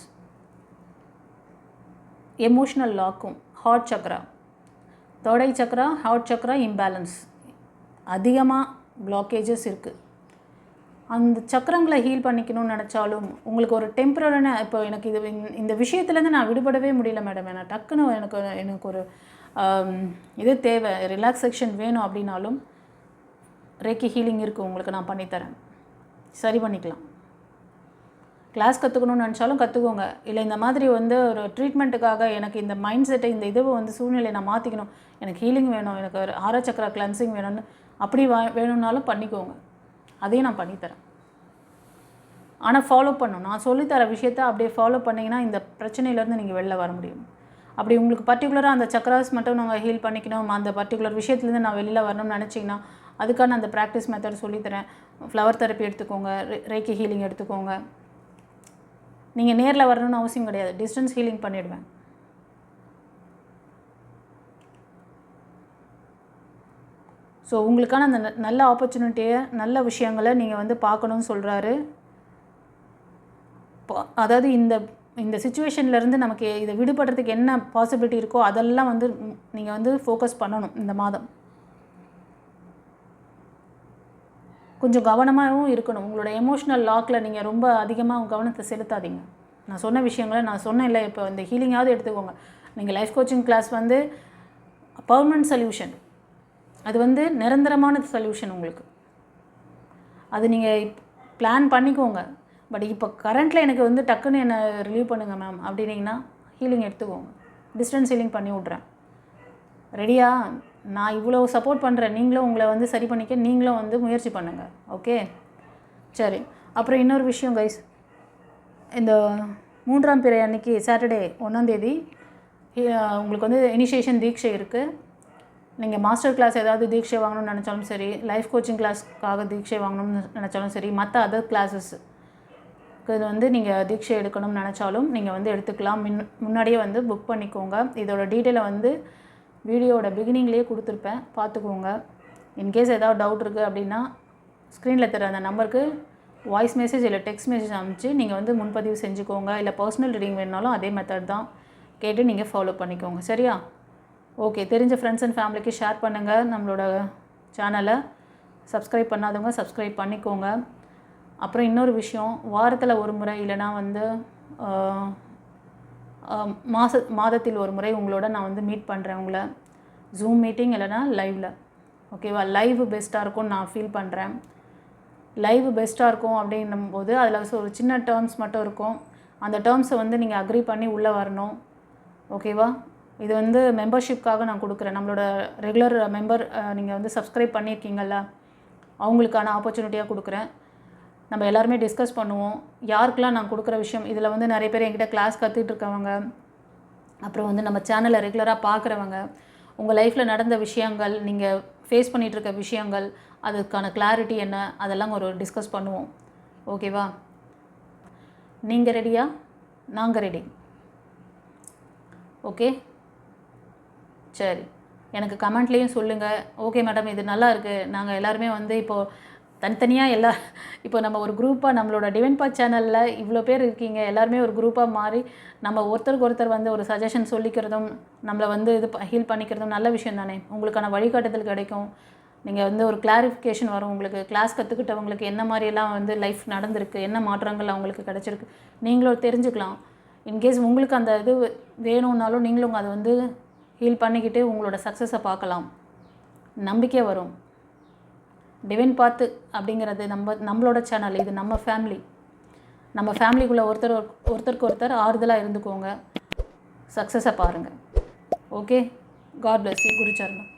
எமோஷ்னல் லாக்கும், heart chakra, third eye chakra, heart chakra imbalance, அதிகமாக பிளாக்கேஜஸ் இருக்குது. அந்த சக்கரங்களை ஹீல் பண்ணிக்கணும்னு நினச்சாலும் உங்களுக்கு ஒரு டெம்பரரியான இப்போ எனக்கு இந்த விஷயத்துலேருந்து நான் விடுபடவே முடியல மேடம், நான் டக்குன்னு எனக்கு ஒரு இது தேவை, ரிலாக்ஸேஷன் வேணும் அப்படின்னாலும் ரேக்கி ஹீலிங் இருக்குது, உங்களுக்கு நான் பண்ணித்தரேன், சரி பண்ணிக்கலாம். கிளாஸ் கற்றுக்கணும்னு நினச்சாலும் கற்றுக்கோங்க. இல்லை இந்த மாதிரி வந்து ஒரு ட்ரீட்மெண்ட்டுக்காக எனக்கு இந்த மைண்ட் செட்டை, இந்த இதுவை வந்து சூழ்நிலையை நான் மாற்றிக்கணும், எனக்கு ஹீலிங் வேணும், எனக்கு ஒரு ஆரா சக்கரா கிளென்சிங் வேணும்னு அப்படி வேணும்னாலும் பண்ணிக்கோங்க, அதையும் நான் பண்ணித்தரேன். ஆனால் ஃபாலோ பண்ணணும். நான் சொல்லித்தர விஷயத்தை அப்படியே ஃபாலோ பண்ணிங்கன்னா இந்த பிரச்சனையிலேருந்து நீங்கள் வெளில வர முடியும். அப்படி உங்களுக்கு பர்டிகுலராக அந்த சக்கராஸ் மட்டும் நாங்கள் ஹீல் பண்ணிக்கணும், அந்த பர்டிகுலர் விஷயத்துலேருந்து நான் வெளியில் வரணும்னு நினச்சிங்கன்னா அதுக்கான அந்த ப்ராக்டிஸ் மெத்தட் சொல்லித்தரேன். ஃப்ளவர் தெரப்பி எடுத்துக்கோங்க, ரேக்கி ஹீலிங் எடுத்துக்கோங்க. நீங்கள் நேரில் வரணும்னு அவசியம் கிடையாது, டிஸ்டன்ஸ் ஹீலிங் பண்ணிவிடுவேன். ஸோ உங்களுக்கான அந்த நல்ல ஆப்பர்ச்சுனிட்டியை, நல்ல விஷயங்களை நீங்கள் வந்து பார்க்கணுன்னு சொல்கிறாரு. அதாவது இந்த சிச்சுவேஷன்லேருந்து நமக்கு இதை விடுபடுறதுக்கு என்ன பாசிபிலிட்டி இருக்கோ அதெல்லாம் வந்து நீங்கள் வந்து ஃபோக்கஸ் பண்ணணும் இந்த மாதம். கொஞ்சம் கவனமாகவும் இருக்கணும். உங்களோட எமோஷ்னல் லாக்கில் நீங்கள் ரொம்ப அதிகமாக கவனத்தை செலுத்தாதீங்க. நான் சொன்ன விஷயங்களை நான் சொன்னேன் இல்லை, இப்போ இந்த ஹீலிங்காவது எடுத்துக்கோங்க. நீங்கள் லைஃப் கோச்சிங் கிளாஸ் வந்து பர்மனன்ட் சொல்யூஷன், அது வந்து நிரந்தரமான சொல்யூஷன் உங்களுக்கு. அது நீங்கள் பிளான் பண்ணிக்கோங்க. பட் இப்போ கரண்ட்டில் எனக்கு வந்து டக்குன்னு என்னை ரிலீவ் பண்ணுங்கள் மேம் அப்படின்னீங்கன்னா ஹீலிங் எடுத்துக்கோங்க, டிஸ்டன்ஸ் ஹீலிங் பண்ணி விட்றேன். ரெடியா? நான் இவ்வளோ சப்போர்ட் பண்ணுறேன், நீங்களும் உங்களை வந்து சரி பண்ணிக்க நீங்களும் வந்து முயற்சி பண்ணுங்கள். ஓகே, சரி. அப்புறம் இன்னொரு விஷயம் கைஸ், இந்த 3ஆம் பிறை அன்றைக்கி சாட்டர்டே 1ஆம் தேதி உங்களுக்கு வந்து இனிஷியேஷன் தீட்சை இருக்குது. நீங்கள் மாஸ்டர் கிளாஸ் ஏதாவது தீட்சை வாங்கணும்னு நினச்சாலும் சரி, லைஃப் கோச்சிங் கிளாஸ்க்காக தீட்சை வாங்கணும்னு நினச்சாலும் சரி, மற்ற அதர் கிளாஸஸ் இது வந்து நீங்கள் தீட்சை எடுக்கணும்னு நினச்சாலும் நீங்கள் வந்து எடுத்துக்கலாம். முன்னாடியே வந்து புக் பண்ணிக்கோங்க. இதோட டீட்டெயிலை வந்து வீடியோட பிகினிங்லேயே கொடுத்துருப்பேன், பார்த்துக்கோங்க. இன்கேஸ் ஏதாவது டவுட் இருக்குது அப்படின்னா ஸ்க்ரீனில் தர அந்த நம்பருக்கு வாய்ஸ் மெசேஜ் இல்லை டெக்ஸ்ட் மெசேஜ் அனுப்பிச்சு நீங்கள் வந்து முன்பதிவு செஞ்சுக்கோங்க. இல்லை பர்சனல் ரீடிங் வேணுனாலும் அதே மெத்தட் தான், கேட்டு நீங்கள் ஃபாலோ பண்ணிக்கோங்க. சரியா? ஓகே, தெரிஞ்ச ஃப்ரெண்ட்ஸ் அண்ட் ஃபேமிலிக்கு ஷேர் பண்ணுங்கள். நம்மளோட சேனலை சப்ஸ்கிரைப் பண்ணாதவங்க சப்ஸ்கிரைப் பண்ணிக்கோங்க. அப்புறம் இன்னொரு விஷயம், வாரத்தில் ஒரு முறை இல்லைனா வந்து மாதத்தில் ஒரு முறை உங்களோட நான் வந்து மீட் பண்ணுறேன். உங்களை ஜூம் மீட்டிங் இல்லைனா லைவில். ஓகேவா? லைவ் பெஸ்ட்டாக இருக்கும்னு நான் ஃபீல் பண்ணுறேன். லைவ் பெஸ்ட்டாக இருக்கும் அப்படின்னும்போது அதில் ஒரு சின்ன டேர்ம்ஸ் மட்டும் இருக்கும். அந்த டேர்ம்ஸை வந்து நீங்கள் அக்ரி பண்ணி உள்ளே வரணும். ஓகேவா? இது வந்து மெம்பர்ஷிப்காக நான் கொடுக்குறேன். நம்மளோட ரெகுலர் மெம்பர் நீங்கள் வந்து சப்ஸ்கிரைப் பண்ணியிருக்கீங்கள, அவங்களுக்கான ஆப்பர்ச்சுனிட்டியாக கொடுக்குறேன். நம்ம எல்லாருமே டிஸ்கஸ் பண்ணுவோம். யாருக்கெல்லாம் நான் கொடுக்குற விஷயம், இதில் வந்து நிறைய பேர் என்கிட்ட கிளாஸ் கற்றுட்ருக்கவங்க, அப்புறம் வந்து நம்ம சேனலை ரெகுலராக பார்க்குறவங்க, உங்கள் லைஃப்பில் நடந்த விஷயங்கள், நீங்கள் ஃபேஸ் பண்ணிகிட்ருக்க விஷயங்கள், அதுக்கான கிளாரிட்டி என்ன, அதெல்லாம் ஒரு டிஸ்கஸ் பண்ணுவோம். ஓகேவா? நீங்கள் ரெடியா? நாங்கள் ரெடி. ஓகே, சரி. எனக்கு கமெண்ட்லேயும் சொல்லுங்கள். ஓகே மேடம், இது நல்லா இருக்குது, நாங்கள் எல்லாருமே வந்து இப்போது தனித்தனியாக இப்போ நம்ம ஒரு குரூப்பாக நம்மளோட டிவைன் பாத் சேனலில் இவ்வளோ பேர் இருக்கீங்க, எல்லாருமே ஒரு குரூப்பாக மாறி நம்ம ஒருத்தருக்கு ஒருத்தர் வந்து ஒரு சஜஷன் சொல்லிக்கிறதும் நம்மளை வந்து ஹீல் பண்ணிக்கிறதும் நல்ல விஷயம் தானே. உங்களுக்கான வழிகாட்டுதல் கிடைக்கும். நீங்கள் வந்து ஒரு கிளாரிஃபிகேஷன் வரும். உங்களுக்கு கிளாஸ் கற்றுக்கிட்டவங்களுக்கு என்ன மாதிரியெல்லாம் வந்து லைஃப் நடந்திருக்கு, என்ன மாற்றங்கள் அவங்களுக்கு கிடச்சிருக்கு, நீங்களும் தெரிஞ்சுக்கலாம். இன்கேஸ் உங்களுக்கு அந்த இது வேணும்னாலும் நீங்களும் அதை வந்து ஹீல் பண்ணிக்கிட்டு உங்களோட சக்ஸஸை பார்க்கலாம். நம்பிக்கை வரும். டிவைன் பாத்து அப்படிங்கிறது நம்மளோட சேனல். இது நம்ம ஃபேமிலி. நம்ம ஃபேமிலிக்குள்ளே ஒருத்தருக்கு ஒருத்தர் ஆறுதலாக இருந்துக்கோங்க. சக்ஸஸை பாருங்கள். Okay, god bless you. குருச்சரணம்.